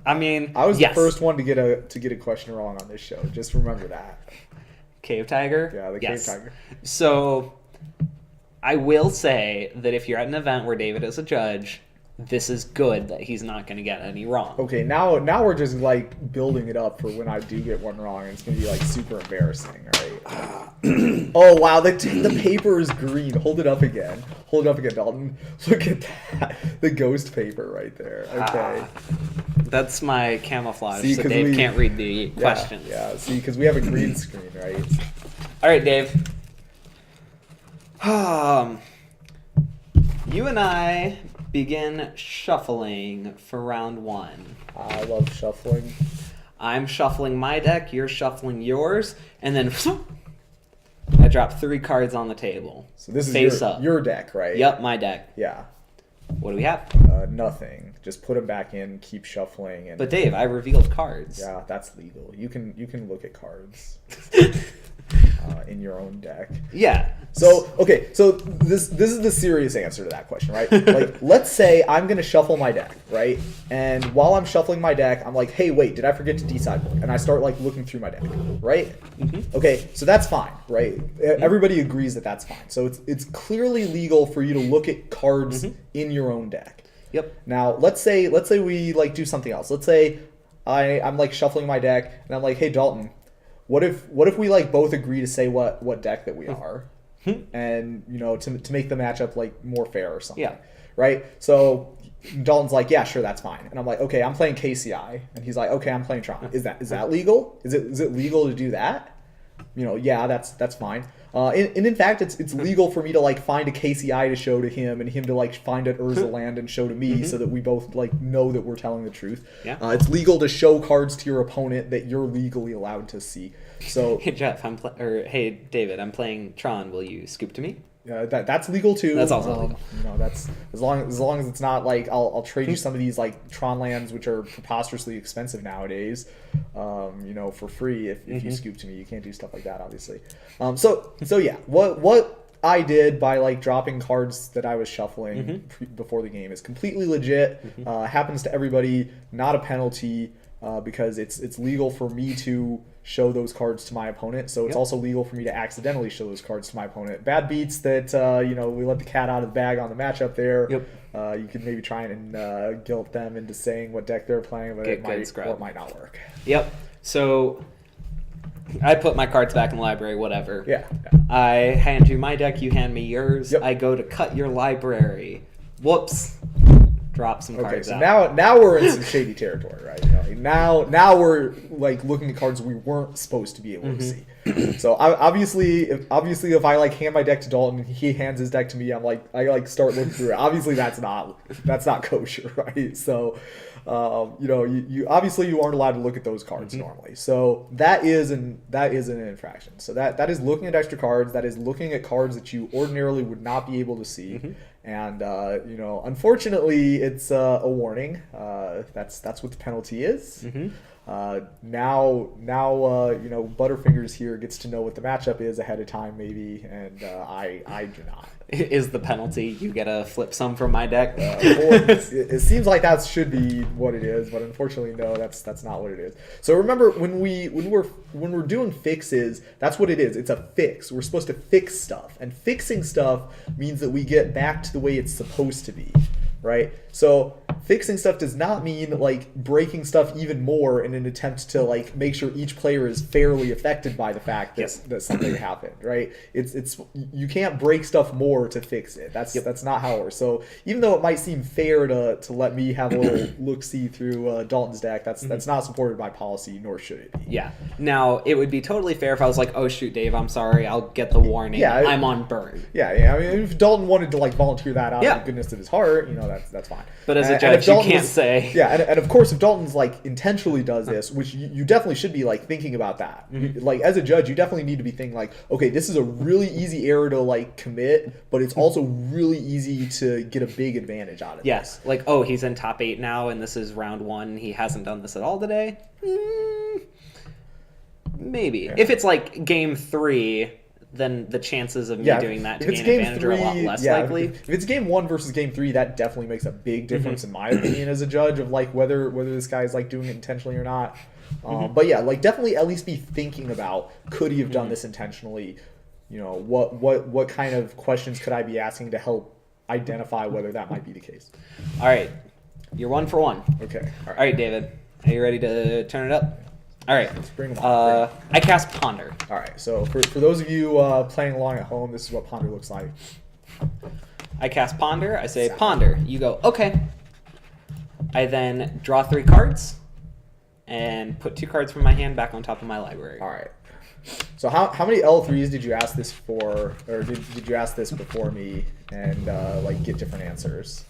I mean, I was the first one to get a question wrong on this show. Just remember that. Cave Tiger? Yeah, the Cave Tiger. So, I will say that if you're at an event where David is a judge, this is good that he's not going to get any wrong. Okay, now we're just building it up for when I do get one wrong, and it's going to be super embarrassing, right? Oh wow, the paper is green. Hold it up again, Dalton. Look at that, the ghost paper right there. Okay. That's my camouflage, so Dave can't read the questions. Yeah, see, because we have a green screen, right? All right, Dave. You and I begin shuffling for round 1. I love shuffling. I'm shuffling my deck, you're shuffling yours, and then I drop 3 cards on the table. So this is your deck, right? Yep, my deck. Yeah. What do we have? Nothing. Just put them back in, keep shuffling. But Dave, I revealed cards. Yeah, that's legal. You can look at cards. in your own deck. Yeah. So this is the serious answer to that question, right? Like, let's say I'm gonna shuffle my deck, right? And while I'm shuffling my deck, I'm like, hey, wait, did I forget to desideboard? And I start like looking through my deck, right? Okay, so that's fine, right? Everybody agrees that that's fine. So it's clearly legal for you to look at cards in your own deck. Yep. Now let's say we like do something else. Let's say I'm like shuffling my deck and I'm like, hey Dalton, what if we like both agree to say what deck that we are? And to make the matchup like more fair or something. Yeah. Right? So Dalton's like, yeah, sure, that's fine. And I'm like, okay, I'm playing KCI. And he's like, okay, I'm playing Tron. Is that legal? Is it legal to do that? Yeah, that's fine. And in fact, it's legal for me to like find a KCI to show to him, and him to like find an Urza land and show to me, so that we both like know that we're telling the truth. Yeah. It's legal to show cards to your opponent that you're legally allowed to see. So Hey Jeff, hey David, I'm playing Tron. Will you scoop to me? that's legal too. That's also legal. That's as long as it's not like I'll trade you some of these like Tron lands, which are preposterously expensive nowadays, for free if you scoop to me. You can't do stuff like that, obviously. So yeah, what I did by like dropping cards that I was shuffling before the game is completely legit. Happens to everybody, not a penalty, because it's legal for me to show those cards to my opponent. So it's also legal for me to accidentally show those cards to my opponent. Bad beats that we let the cat out of the bag on the matchup there. Yep. You could maybe try and guilt them into saying what deck they're playing, but it might not work. Yep. So I put my cards back in the library, whatever. Yeah. I hand you my deck, you hand me yours. Yep. I go to cut your library. Whoops. Drop some cards so out. now we're in some shady territory, right? Now we're like looking at cards we weren't supposed to be able to see. So obviously if I like hand my deck to Dalton and he hands his deck to me, I start looking through it. Obviously that's not kosher, right? So you obviously you aren't allowed to look at those cards normally. So that is an infraction. So that is looking at extra cards. That is looking at cards that you ordinarily would not be able to see. And unfortunately, it's a warning. That's what the penalty is. Now, Butterfingers here gets to know what the matchup is ahead of time, maybe, and I do not. Is the penalty you get a flip some from my deck? It seems like that should be what it is, but unfortunately, no, that's not what it is. So remember, when we're doing fixes, that's what it is. It's a fix. We're supposed to fix stuff, and fixing stuff means that we get back to the way it's supposed to be, right? So fixing stuff does not mean like breaking stuff even more in an attempt to like make sure each player is fairly affected by the fact that something happened, right? It's you can't break stuff more to fix it. That's not how it works. So even though it might seem fair to let me have a little look-see through Dalton's deck, that's not supported by policy, nor should it be. Yeah. Now it would be totally fair if I was like, oh shoot, Dave, I'm sorry, I'll get the warning. Yeah, I'm on burn. Yeah. I mean, if Dalton wanted to like volunteer that out of the goodness of his heart, that's fine. But as a judge, you can't say. Yeah, and of course, if Dalton's like intentionally does this, which you definitely should be like thinking about that. Like as a judge, you definitely need to be thinking like, okay, this is a really easy error to like commit, but it's also really easy to get a big advantage out of this. Like, oh, he's in top 8 now, and this is round 1. He hasn't done this at all today. Maybe if it's like game 3. Then the chances of me doing that to gain advantage are a lot less likely. If it's game 1 versus game 3, that definitely makes a big difference in my opinion as a judge of like whether this guy's like doing it intentionally or not. But yeah, like definitely at least be thinking about, could he have done this intentionally? What kind of questions could I be asking to help identify whether that might be the case? All right, you're 1 for 1. Okay. All right, David, are you ready to turn it up? All right. Let's bring them on. I cast Ponder. All right. So for those of you playing along at home, this is what Ponder looks like. I cast Ponder. I say, Ponder. You go, okay. I then draw 3 cards and put 2 cards from my hand back on top of my library. All right. So how many L3s did you ask this for, or did you ask this before me and like get different answers?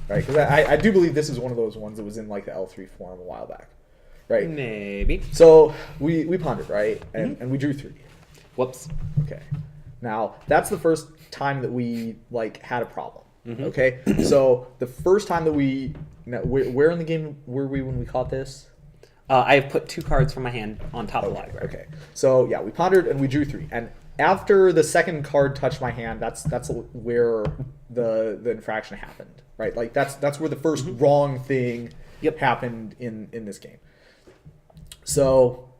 Right, because I do believe this is one of those ones that was in like the L3 form a while back. Right. Maybe. So we pondered, right? And we drew 3. Whoops. Okay. Now, that's the first time that we like had a problem. Okay? So the first time that where in the game were we when we caught this? I have put 2 cards from my hand on top of the library. Okay. So yeah, we pondered and we drew 3. And after the second card touched my hand, that's where the infraction happened, right? Like that's where the first wrong thing happened in this game. So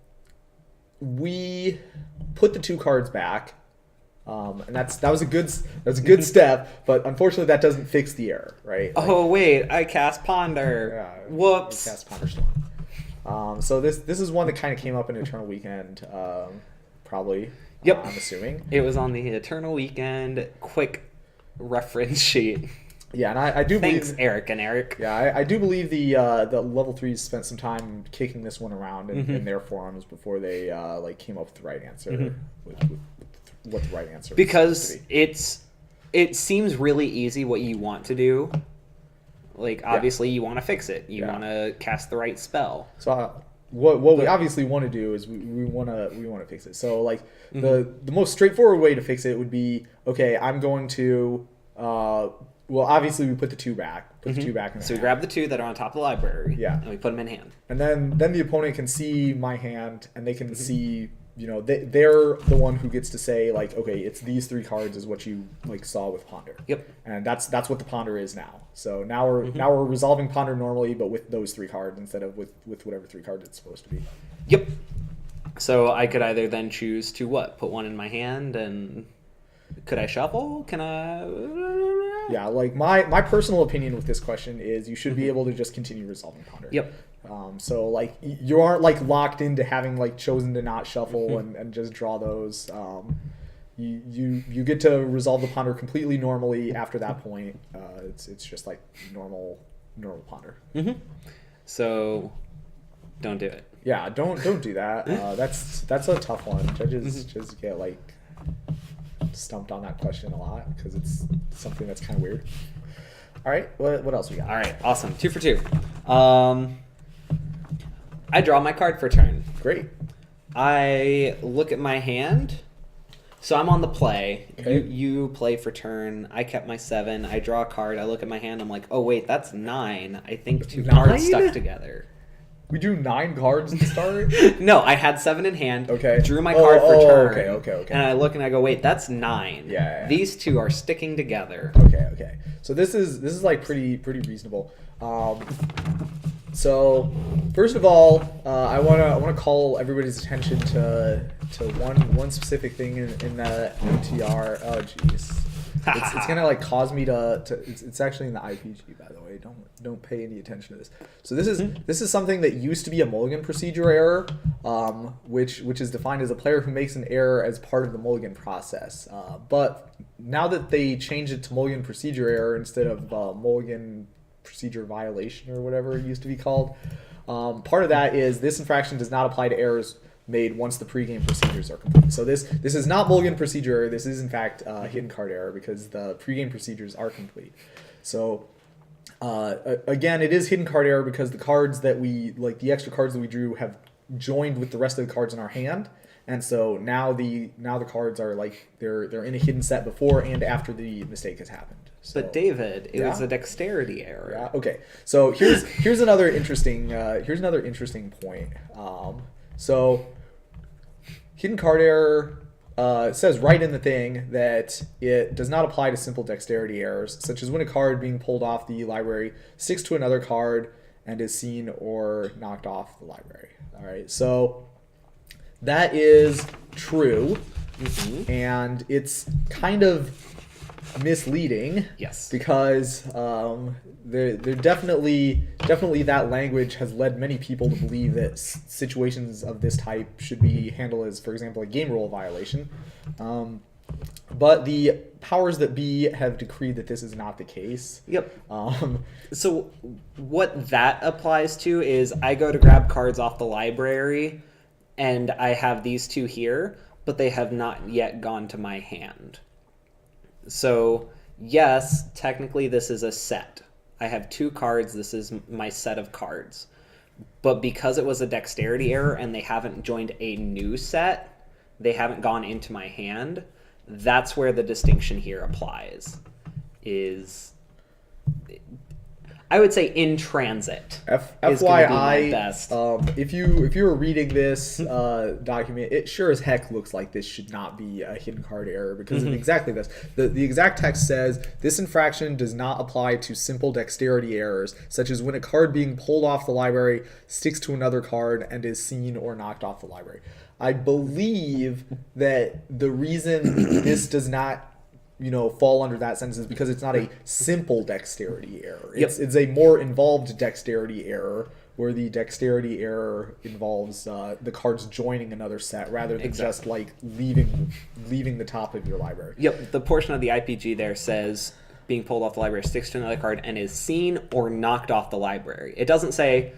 we put the 2 cards back. And that was a good step, but unfortunately that doesn't fix the error, right? Like, oh wait, I cast Ponder. Yeah, Whoops. Cast Ponder Storm. So this is one that kind of came up in Eternal Weekend, probably. Yep. I'm assuming it was on the Eternal Weekend quick reference sheet. Yeah, and I do believe. Thanks, Eric and Eric. Yeah, I do believe the level 3s spent some time kicking this one around in their forums before they like came up with the right answer. With what the right answer because is it seems really easy what you want to do. Like obviously you want to fix it. You want to cast the right spell. So what we obviously want to do is we want to fix it. So like the most straightforward way to fix it would be, okay, I'm going to well, obviously we put the 2 back. Put the 2 back in the So we hand. grab the 2 that are on top of the library. Yeah. And we put them in hand. And then the opponent can see my hand, and they can see, you know, they're the one who gets to say, like, okay, it's these 3 cards is what you like saw with Ponder. Yep. And that's what the Ponder is now. So now we're resolving Ponder normally, but with those 3 cards instead of with whatever 3 cards it's supposed to be. Yep. So I could either then choose to what? Put 1 in my hand, and could I shuffle? Can I? Yeah, like my personal opinion with this question is you should be able to just continue resolving Ponder. Yep. So like you aren't like locked into having like chosen to not shuffle and just draw those. You get to resolve the Ponder completely normally after that point. It's just like normal Ponder. So don't do it. Yeah, don't do that. That's a tough one. Judges just get like stumped on that question a lot because it's something that's kind of weird. All right, what else we got? All right, awesome. 2 for 2. I draw my card for turn. Great. I look at my hand. So I'm on the play. Okay. You play for turn. I kept my 7. I draw a card. I look at my hand. I'm like, oh wait, that's 9. I think 2 cards stuck together. We drew 9 cards to start? No, I had 7 in hand. Okay. Drew my card for turn. Okay. And I look and I go, wait, that's 9. Yeah. These 2 are sticking together. Okay. So this is like pretty reasonable. So first of all, I wanna call everybody's attention to one specific thing in the MTR. Oh jeez. It's gonna like cause me to it's actually in the IPG, by the way. Don't pay any attention to this. So this is something that used to be a mulligan procedure error, which is defined as a player who makes an error as part of the mulligan process. But now that they changed it to mulligan procedure error instead of mulligan procedure violation or whatever it used to be called, part of that is this infraction does not apply to errors made once the pregame procedures are complete. So this is not mulligan procedure error. This is in fact hidden card error because the pregame procedures are complete. So again, it is hidden card error because the cards that we the extra cards that we drew have joined with the rest of the cards in our hand, and so now the cards are like they're in a hidden set before and after the mistake has happened. So, but David, it was a dexterity error. Yeah. Okay. So here's another interesting point. So hidden card error says right in the thing that it does not apply to simple dexterity errors, such as when a card being pulled off the library sticks to another card and is seen or knocked off the library. All right, so that is true, and it's kind of misleading. Yes. Because there definitely that language has led many people to believe that situations of this type should be handled as, for example, a game rule violation. But the powers that be have decreed that this is not the case. Yep. So what that applies to is I go to grab cards off the library, and I have these 2 here, but they have not yet gone to my hand. So, yes, technically this is a set. I have 2 cards. This is my set of cards. But because it was a dexterity error and they haven't joined a new set, they haven't gone into my hand, that's where the distinction here applies. I would say in transit. Is gonna be my FYI, best. if you were reading this document, it sure as heck looks like this should not be a hidden card error because of exactly this. The exact text says, this infraction does not apply to simple dexterity errors, such as when a card being pulled off the library sticks to another card and is seen or knocked off the library. I believe that the reason this does not fall under that sentence is because it's not a simple dexterity error. It's a more involved dexterity error where the dexterity error involves the cards joining another set rather than just like leaving the top of your library. Yep, the portion of the IPG there says being pulled off the library sticks to another card and is seen or knocked off the library. It doesn't say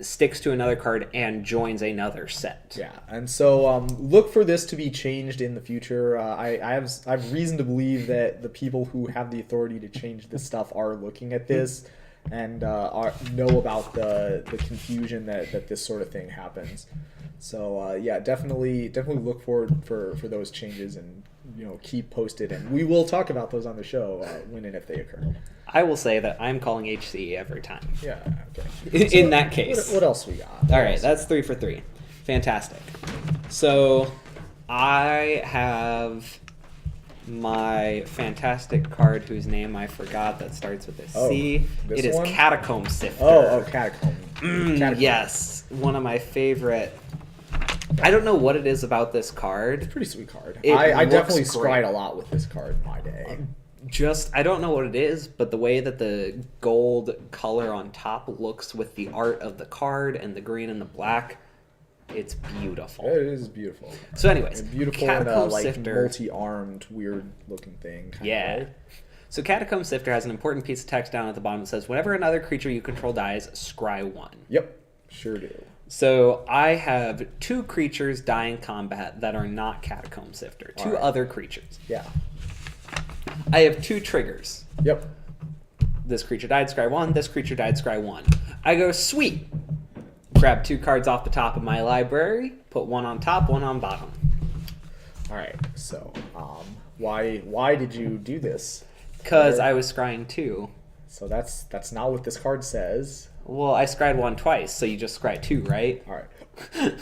sticks to another card and joins another set. Yeah, and so look for this to be changed in the future. I have reason to believe that the people who have the authority to change this stuff are looking at this and know about the confusion that this sort of thing happens. So yeah, definitely look forward for those changes and keep posted, and we will talk about those on the show when and if they occur. I will say that I'm calling HCE every time. Yeah, okay. In that case. What else we got? All right, that's 3 for 3. Fantastic. So I have my fantastic card whose name I forgot that starts with a C. This it is one? Catacomb Sifter. Oh, Catacomb. Catacomb. Yes, one of my favorite. I don't know what it is about this card. Pretty sweet card. It I looks definitely great. scryed a lot with this card in my day. I don't know what it is, but the way that the gold color on top looks with the art of the card and the green and the black, it's beautiful. It is beautiful. So anyways, And beautiful Catacomb and like Sifter. multi-armed, weird-looking thing. Yeah. Right? So Catacomb Sifter has an important piece of text down at the bottom that says, whenever another creature you control dies, scry 1. Yep, sure do. So I have 2 creatures die in combat that are not Catacomb Sifter. 2 Alright. other creatures. Yeah. I have 2 triggers. Yep. This creature died, scry 1. This creature died, scry 1. I go, sweet. Grab 2 cards off the top of my library, put 1 on top, 1 on bottom. All right. So, why did you do this? Because I was scrying 2. So that's not what this card says. Well, I scryed 1 twice, so you just scry 2, right? All right.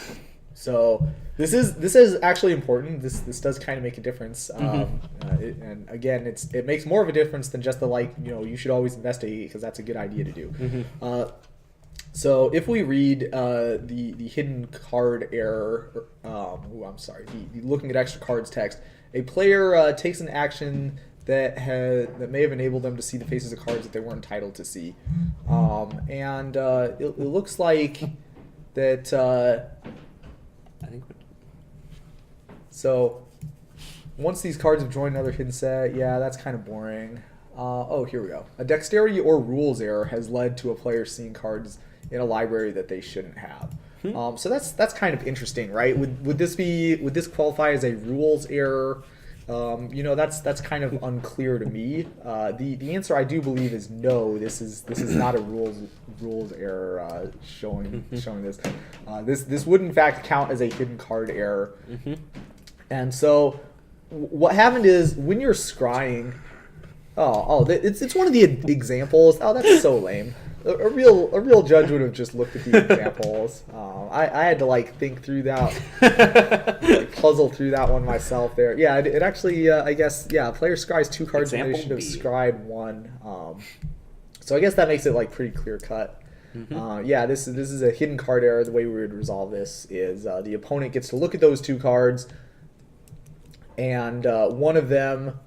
So this is actually important. This does kind of make a difference. And again, it makes more of a difference than just the you should always investigate, because that's a good idea to do. So if we read the hidden card error, I'm sorry, the looking at extra cards text, a player takes an action that may have enabled them to see the faces of cards that they weren't entitled to see, and it looks like that. I think. So once these cards have joined another hidden set, yeah, that's kind of boring. Oh, here we go. A dexterity or rules error has led to a player seeing cards in a library that they shouldn't have. So that's kind of interesting, right? Would this qualify as a rules error? That's kind of unclear to me. The answer I do believe is no. This is not a rules error showing this. This would in fact count as a hidden card error. And so what happened is when you're scrying, it's one of the examples. Oh, that's so lame. A real judge would have just looked at the examples. I had to think through that, puzzle through that one myself. There, yeah. It actually, I guess, yeah. A player scries 2 cards and they should have scried 1. So I guess that makes it pretty clear cut. Yeah, this is a hidden card error. The way we would resolve this is the opponent gets to look at those 2 cards, and one of them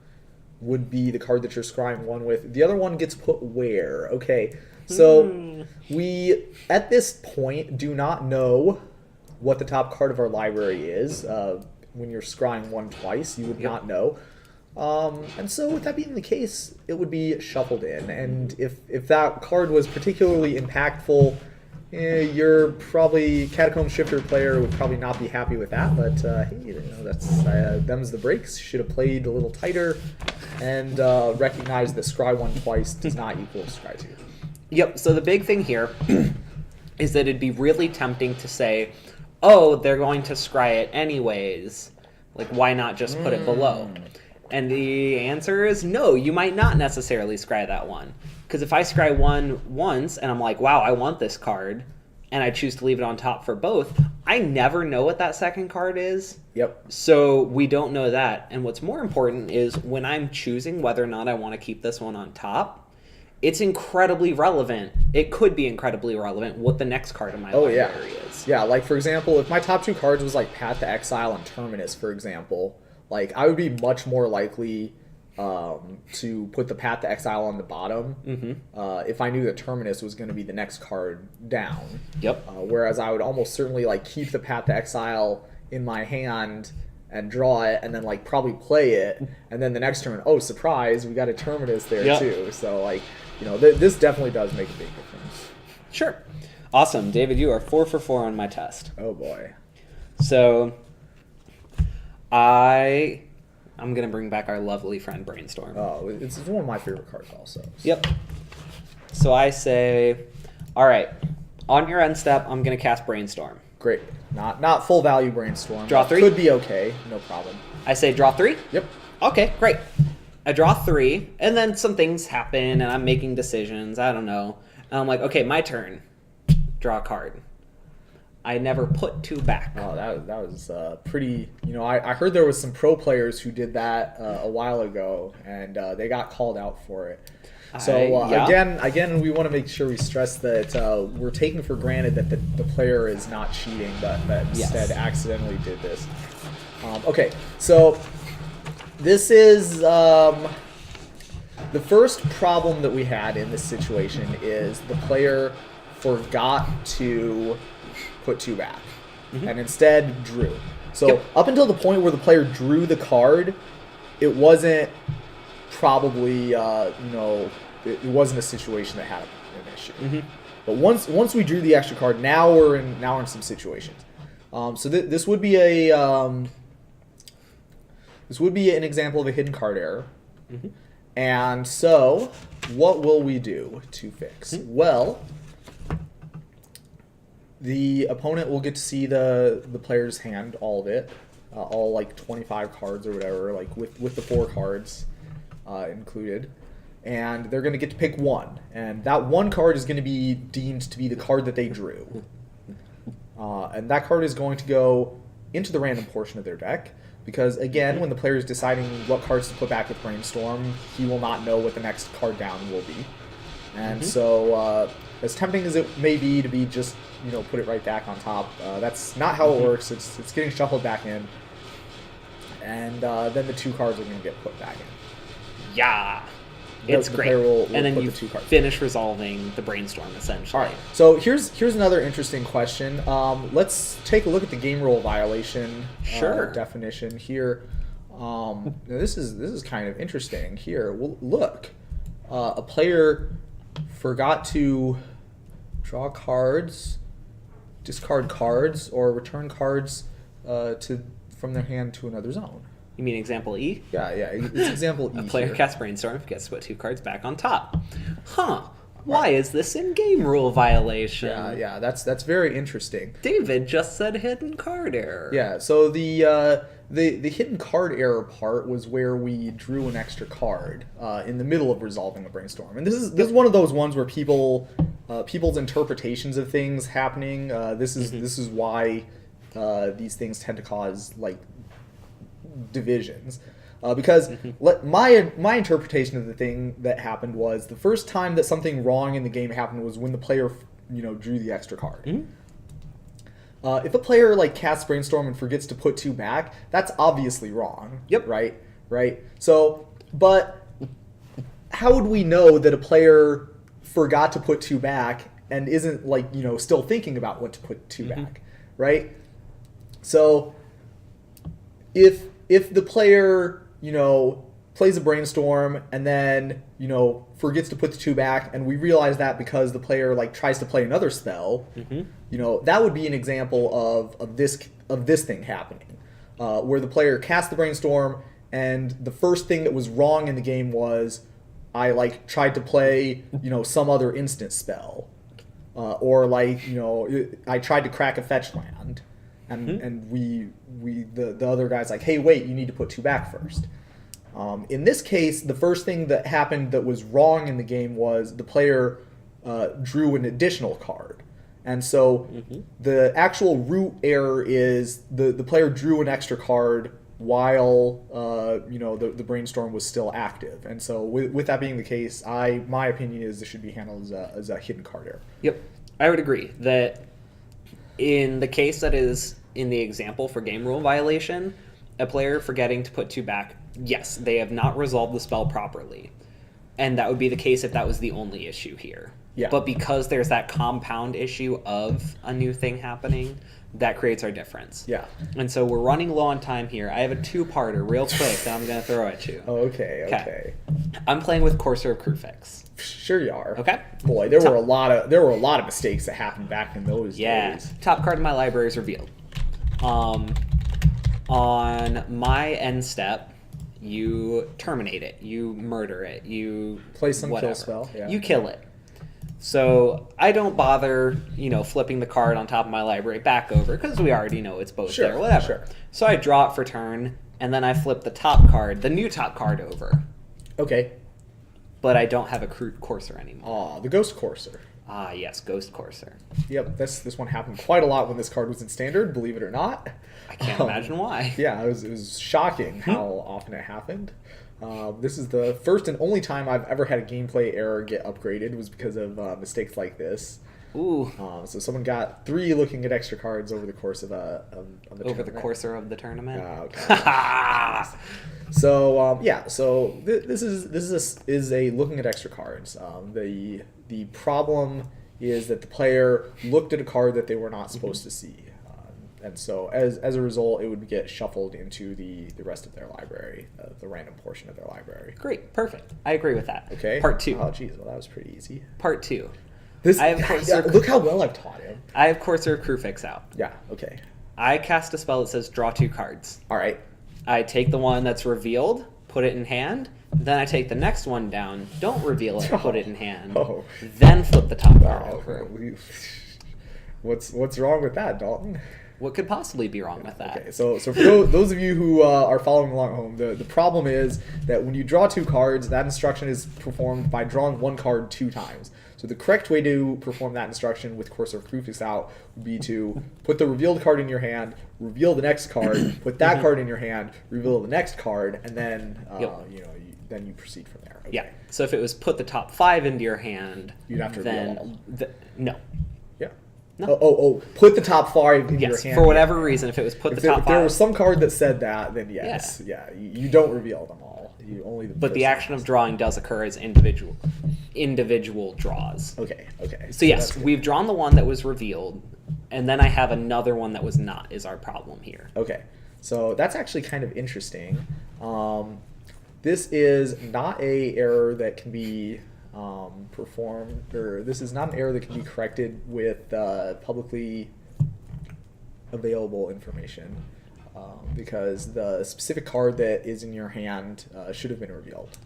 would be the card that you're scrying 1 with. The other one gets put where? Okay. So we, at this point, do not know what the top card of our library is. When you're scrying 1 twice, you would not know. And so with that being the case, it would be shuffled in. And if that card was particularly impactful, your probably Catacomb Shifter player would probably not be happy with that. But hey, that's them's the breaks. Should have played a little tighter and recognized that scry 1 twice does not equal scry 2. Yep, so the big thing here is that it'd be really tempting to say, oh, they're going to scry it anyways. Why not just put it below? And the answer is no, you might not necessarily scry that one. Because if I scry one once and I'm like, wow, I want this card, and I choose to leave it on top for both, I never know what that second card is. Yep. So we don't know that. And what's more important is when I'm choosing whether or not I want to keep this one on top, it's incredibly relevant. It could be incredibly relevant what the next card in my library is. Yeah, like for example, if my top 2 cards was like Path to Exile and Terminus, for example, like I would be much more likely to put the Path to Exile on the bottom if I knew that Terminus was going to be the next card down. Yep. Whereas I would almost certainly like keep the Path to Exile in my hand and draw it, and then like probably play it, and then the next turn, oh surprise, we got a Terminus there too. So like, you know, this definitely does make a big difference. Sure. Awesome, David. You are 4 for 4 on my test. Oh boy. So I'm going to bring back our lovely friend Brainstorm. Oh, it's one of my favorite cards also. So. Yep. So I say, all right, on your end step, I'm going to cast Brainstorm. Great. Not full value Brainstorm. Draw 3? Could be okay. No problem. I say draw 3? Yep. Okay, great. I draw 3, and then some things happen, and I'm making decisions. I don't know. And I'm like, okay, my turn. Draw a card. I never put 2 back. Oh, that was pretty... You know, I heard there was some pro players who did that a while ago, and they got called out for it. So, again, we want to make sure we stress that we're taking for granted that the player is not cheating, but that instead accidentally did this. Okay, so this is... the first problem that we had in this situation is the player forgot to put 2 back and instead drew. So up until the point where the player drew the card, it wasn't probably it wasn't a situation that had an issue. But once we drew the extra card, now we're in some situations. So this would be an example of a hidden card error. And so what will we do to fix? Well, the opponent will get to see the player's hand, all of it, all like 25 cards or whatever, like with the 4 cards included, and they're going to get to pick 1, and that 1 card is going to be deemed to be the card that they drew, and that card is going to go into the random portion of their deck, because again, when the player is deciding what cards to put back with Brainstorm, he will not know what the next card down will be, and so as tempting as it may be to be just put it right back on top, that's not how it works. It's getting shuffled back in, and then the 2 cards are going to get put back in. Yeah, it's great. Will and then put you the 2 cards finish resolving the Brainstorm essentially. All right. So here's another interesting question. Let's take a look at the game rule violation definition here. This is kind of interesting here. Well, look, a player forgot to draw cards, discard cards, or return cards from their hand to another zone. You mean example E? Yeah, it's example E. A player here. casts Brainstorm, gets to put 2 cards back on top. Huh. Why is this in game rule violation? Yeah, that's very interesting. David just said hidden card error. Yeah, so the hidden card error part was where we drew an extra card in the middle of resolving a Brainstorm, and this is one of those ones where people's interpretations of things happening. This is why these things tend to cause like divisions. Because my interpretation of the thing that happened was the first time that something wrong in the game happened was when the player drew the extra card. If a player like casts Brainstorm and forgets to put 2 back, that's obviously wrong. Yep. Right. So, but how would we know that a player forgot to put 2 back and isn't like still thinking about what to put 2 back, right? So if the player plays a Brainstorm and then forgets to put the 2 back, and we realize that because the player like tries to play another spell, that would be an example of this thing happening, where the player cast the Brainstorm and the first thing that was wrong in the game was I like tried to play some other instant spell, or like I tried to crack a fetch land, and the other guy's like, hey wait, you need to put 2 back first. In this case, the first thing that happened that was wrong in the game was the player drew an additional card. And so the actual root error is the player drew an extra card while the brainstorm was still active. And so with that being the case, my opinion is this should be handled as a hidden card error. Yep. I would agree that in the case that is in the example for game rule violation, a player forgetting to put 2 back, yes, they have not resolved the spell properly. And that would be the case if that was the only issue here. Yeah. But because there's that compound issue of a new thing happening, that creates our difference. Yeah. And so we're running low on time here. I have a 2-parter real quick that I'm going to throw at you. Okay. I'm playing with Courser of Crewfix. Sure you are. Okay. Boy, there were a lot of mistakes that happened back in those days. Top card in my library is revealed. On my end step, you terminate it, you murder it, you play some whatever. kill spell. Yeah. You kill it. So I don't bother, flipping the card on top of my library back over because we already know it's both there, whatever. Sure. So I draw it for turn, and then I flip the top card, the new top card over. Okay. But I don't have a Courser anymore. The Ghost Courser. Ah, yes, Ghost Courser. Yep, this one happened quite a lot when this card was in Standard, believe it or not. I can't imagine why. Yeah, it was shocking how often it happened. This is the first and only time I've ever had a gameplay error get upgraded was because of mistakes like this. Ooh. So someone got 3 looking at extra cards over the course of the over tournament. the Courser of the tournament. Okay. So this is a looking at extra cards. The problem is that the player looked at a card that they were not supposed to see. And so, as a result, it would get shuffled into the rest of their library, the random portion of their library. Great, perfect. I agree with that. Okay. Part 2. Oh, geez, well, that was pretty easy. Part 2. Look how well I've taught him. I have Courser of Crewfix out. Yeah. Okay. I cast a spell that says draw 2 cards. All right. I take the one that's revealed, put it in hand. Then I take the next one down, don't reveal it, put it in hand. Then flip the top card over. What's wrong with that, Dalton? What could possibly be wrong with that? Okay, so for those of you who are following along at home, the problem is that when you draw 2 cards, that instruction is performed by drawing 1 card 2 times. So the correct way to perform that instruction with Courser of Crewfix out would be to put the revealed card in your hand, reveal the next card, put that card in your hand, reveal the next card, and then then you proceed from there. Okay. Yeah. So if it was put the top 5 into your hand, you'd have to reveal all. No. Yeah. No. Put the top 5 in your hand. Yes, for whatever reason, if it was put the top 5. If there was some card that said that, then yes. Yeah. You don't reveal them all. You only. But the action of drawing does occur as individual draws. Okay. So yes, we've drawn the one that was revealed, and then I have another one that was not, is our problem here. Okay. So that's actually kind of interesting. This is not a error that can be performed, or this is not an error that can be corrected with publicly available information, because the specific card that is in your hand should have been revealed.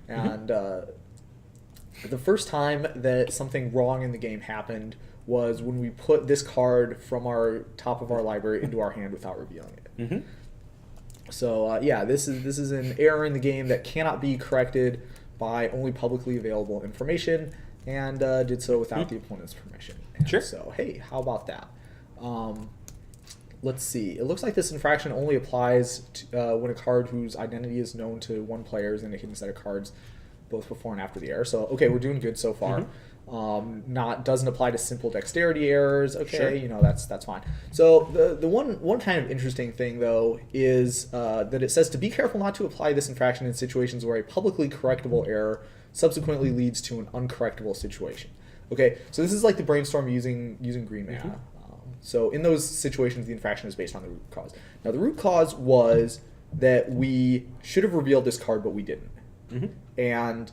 And the first time that something wrong in the game happened was when we put this card from our top of our library into our hand without revealing it. So this is an error in the game that cannot be corrected by only publicly available information, and did so without the opponent's permission. And sure. So hey, how about that? Let's see. It looks like this infraction only applies to, when a card whose identity is known to one player is in a hidden set of cards, both before and after the error. So okay, we're doing good so far. Doesn't apply to simple dexterity errors. Okay, sure. That's fine. So the one kind of interesting thing though is that it says to be careful not to apply this infraction in situations where a publicly correctable error subsequently leads to an uncorrectable situation. Okay, so this is like the brainstorm using green mana. So in those situations, the infraction is based on the root cause. Now the root cause was that we should have revealed this card, but we didn't, and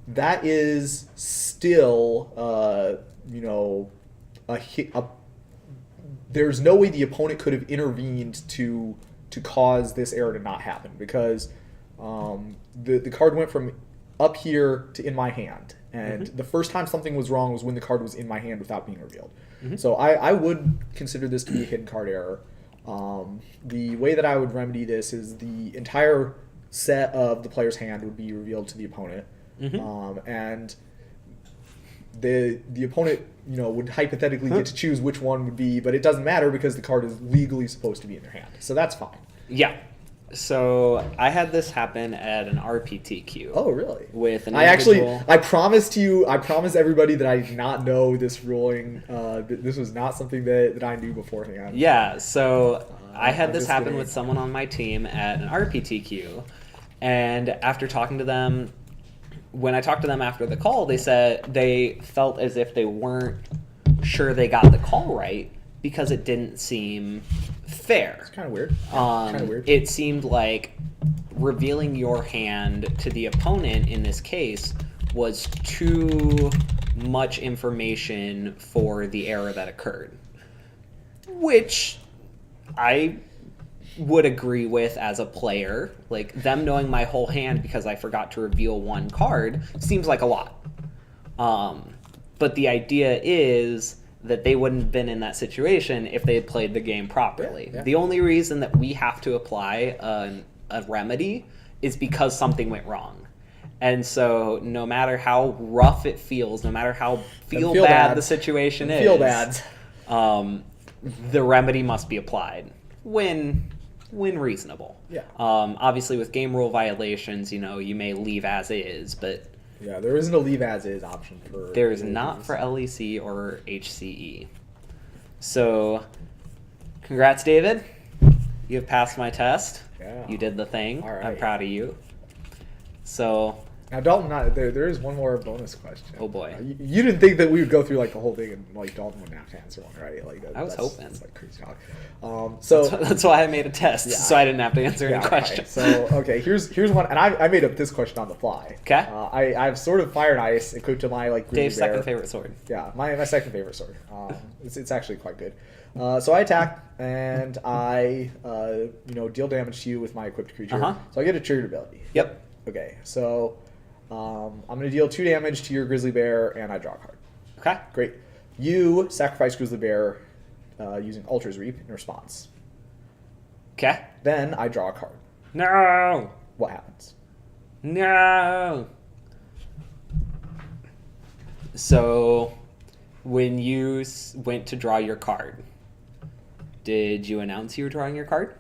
that is still, there's no way the opponent could have intervened to cause this error to not happen, because the card went from up here to in my hand, and the first time something was wrong was when the card was in my hand without being revealed. So I would consider this to be a hidden card error. The way that I would remedy this is the entire set of the player's hand would be revealed to the opponent, and the opponent, would hypothetically get to choose which one would be, but it doesn't matter because the card is legally supposed to be in their hand, so that's fine. Yeah. So I had this happen at an RPTQ. Oh, really? With an I promised everybody that I did not know this ruling. This was not something that I knew beforehand. Yeah, so I had this happen with someone on my team at an RPTQ, and after talking to them, when I talked to them after the call, they said they felt as if they weren't sure they got the call right because it didn't seem fair. It's kind of weird. Kind of weird. It seemed like revealing your hand to the opponent in this case was too much information for the error that occurred, which I would agree with as a player. Like, them knowing my whole hand because I forgot to reveal one card seems like a lot. But the idea is that they wouldn't have been in that situation if they had played the game properly. Yeah. The only reason that we have to apply a remedy is because something went wrong. And so no matter how rough it feels, no matter how feel bad the situation is, the remedy must be applied when reasonable. Yeah. Obviously with game rule violations, you may leave as is, but yeah, there isn't a leave as is option for. There is not for LEC or HCE. So, congrats, David. You have passed my test. Yeah. You did the thing. All right. I'm proud of you. So. Now, Dalton, there is one more bonus question. Oh boy. You didn't think that we would go through the whole thing and Dalton wouldn't have to answer one, right? I was hoping. That's crazy talk. That's why I made a test, so I didn't have to answer any questions. Right. So here's one, and I made up this question on the fly. Okay. I have Sword of Fire and Ice equipped to my Grizzly Dave's Bear. second favorite sword. Yeah, my second favorite sword. It's actually quite good. So I attack and I deal damage to you with my equipped creature. So I get a triggered ability. Yep. Okay, so I'm going to deal 2 damage to your Grizzly Bear, and I draw a card. Okay. Great. You sacrifice Grizzly Bear using Ultra's Reap in response. Okay. Then I draw a card. No! What happens? No! So, when you went to draw your card, did you announce you were drawing your card?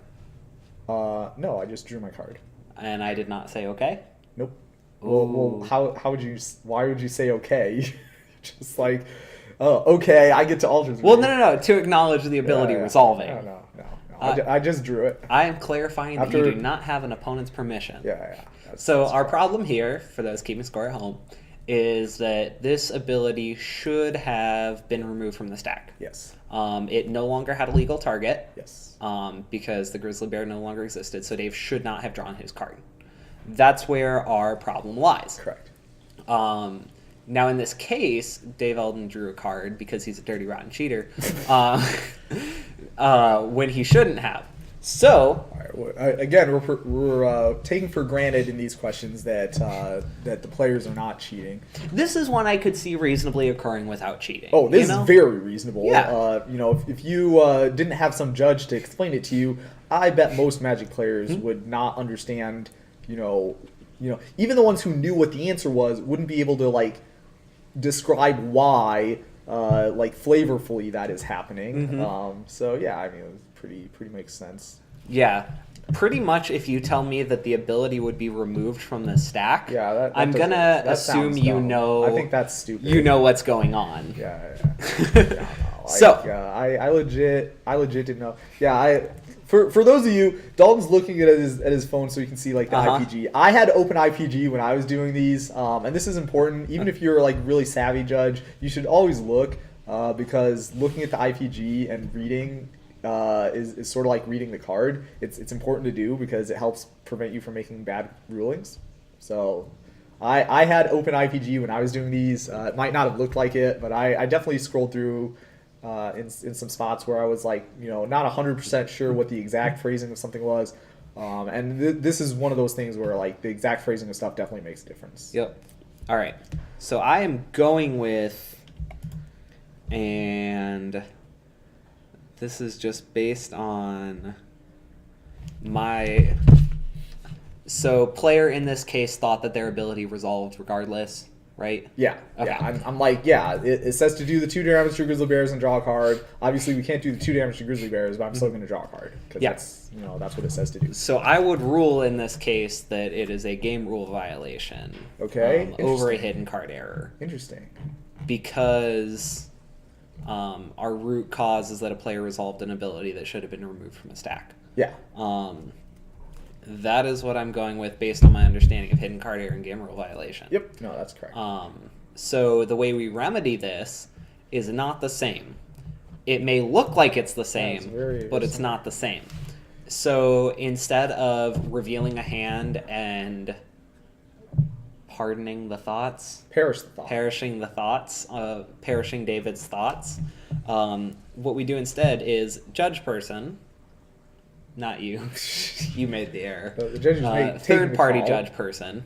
No, I just drew my card. And I did not say okay? Nope. Well, how would you? Why would you say okay? Just okay, I get to Ultra's Reap. Well, no. To acknowledge the ability resolving. No. I just drew it. I am clarifying that you do not have an opponent's permission. Yeah. So our problem here, for those keeping score at home, is that this ability should have been removed from the stack. Yes. It no longer had a legal target. Yes. Because the Grizzly Bear no longer existed, so Dave should not have drawn his card. That's where our problem lies. Correct. Now, in this case, Dave Eldon drew a card because he's a dirty, rotten cheater when he shouldn't have. So, all right, again, we're taking for granted in these questions that the players are not cheating. This is one I could see reasonably occurring without cheating. Oh, this is very reasonable. Yeah. If you didn't have some judge to explain it to you, I bet most Magic players would not understand. Even the ones who knew what the answer was wouldn't be able to describe why flavorfully that is happening. It pretty makes sense. Yeah, pretty much. If you tell me that the ability would be removed from the stack, I'm gonna assume you know. I think that's stupid. You know what's going on. Yeah. So I legit didn't know. Yeah, For those of you, Dalton's looking at his phone so you can see the IPG. I had open IPG when I was doing these, and this is important. Even if you're really savvy judge, you should always look because looking at the IPG and reading is sort of like reading the card. It's important to do because it helps prevent you from making bad rulings. So I had open IPG when I was doing these. It might not have looked like it, but I definitely scrolled through. In some spots where I was not 100% sure what the exact phrasing of something was, and this is one of those things where the exact phrasing of stuff definitely makes a difference. Yep. All right. So I am going with, and This is just based on my... So player in this case thought that their ability resolved regardless, right? Yeah, Okay. yeah. I'm like, yeah, it says to do the 2 damage to Grizzly Bears and draw a card. Obviously, we can't do the 2 damage to Grizzly Bears, but I'm still going to draw a card. Because Yeah. that's what it says to do. So I would rule in this case that it is a game rule violation. Okay, Over a interesting. hidden card error. Interesting. Because our root cause is that a player resolved an ability that should have been removed from a stack. Yeah. That is what I'm going with based on my understanding of hidden card error and game rule violation. Yep. No, that's correct. So the way we remedy this is not the same. It may look like it's the same, but it's not the same. So instead of revealing a hand and pardoning the thoughts, perishing David's thoughts, what we do instead is judge person, not you, you made the error, the judge is third party judge person,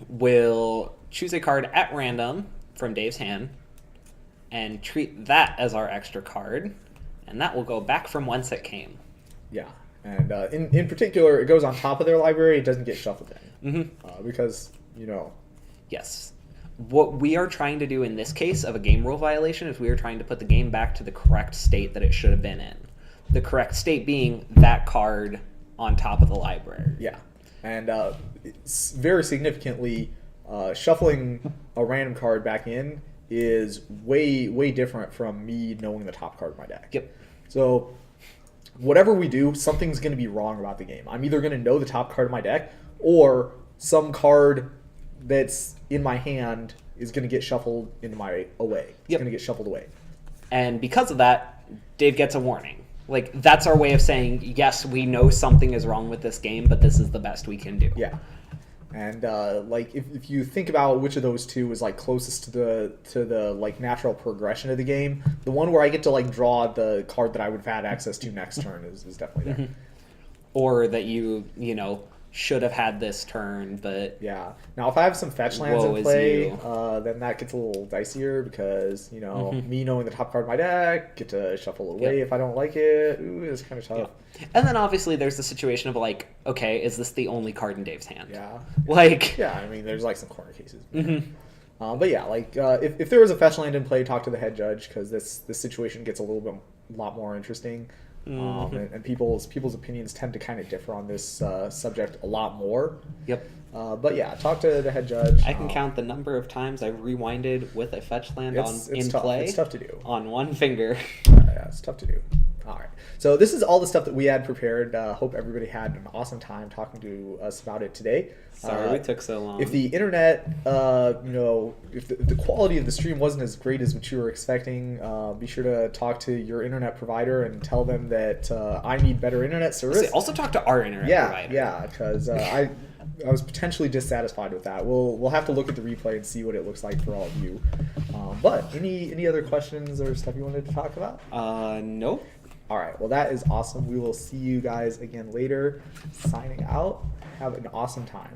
will choose a card at random from Dave's hand and treat that as our extra card, and that will go back from whence it came. Yeah, and in particular, it goes on top of their library. It doesn't get shuffled in because Yes. What we are trying to do in this case of a game rule violation is we are trying to put the game back to the correct state that it should have been in. The correct state being that card on top of the library. Yeah, and it's very significantly, shuffling a random card back in is way different from me knowing the top card of my deck. Yep. So whatever we do, something's going to be wrong about the game. I'm either going to know the top card of my deck, or some card that's in my hand is going to get shuffled into my away. It's going to get shuffled away. And because of that, Dave gets a warning. Like, that's our way of saying, yes, we know something is wrong with this game, but this is the best we can do. Yeah. And like if you think about which of those two is like closest to the like natural progression of the game, the one where I get to like draw the card that I would have had access to next turn is definitely there. Or that you should have had this turn, but yeah. Now if I have some fetch lands in play, you. then that gets a little dicier because me knowing the top card of my deck, get to shuffle it away if I don't like it. Ooh, it's kind of tough. Yeah. And then obviously there's the situation of like, okay, is this the only card in Dave's hand? Yeah. Like. Yeah, I mean, there's like some corner cases. But yeah, like if there was a fetch land in play, talk to the head judge because this situation gets a lot more interesting. And people's opinions tend to kind of differ on this subject a lot more. Yep. But yeah, talk to the head judge. I can count the number of times I've rewinded with a fetch land in tough. play. It's tough to do. On one finger. Yeah, it's tough to do. All right. So this is all the stuff that we had prepared. Hope everybody had an awesome time talking to us about it today. Sorry we took so long. If the internet, if the quality of the stream wasn't as great as what you were expecting, be sure to talk to your internet provider and tell them that I need better internet service. Also talk to our internet provider. Yeah, because I was potentially dissatisfied with that. We'll have to look at the replay and see what it looks like for all of you. But any other questions or stuff you wanted to talk about? Nope. All right. Well, that is awesome. We will see you guys again later. Signing out. Have an awesome time.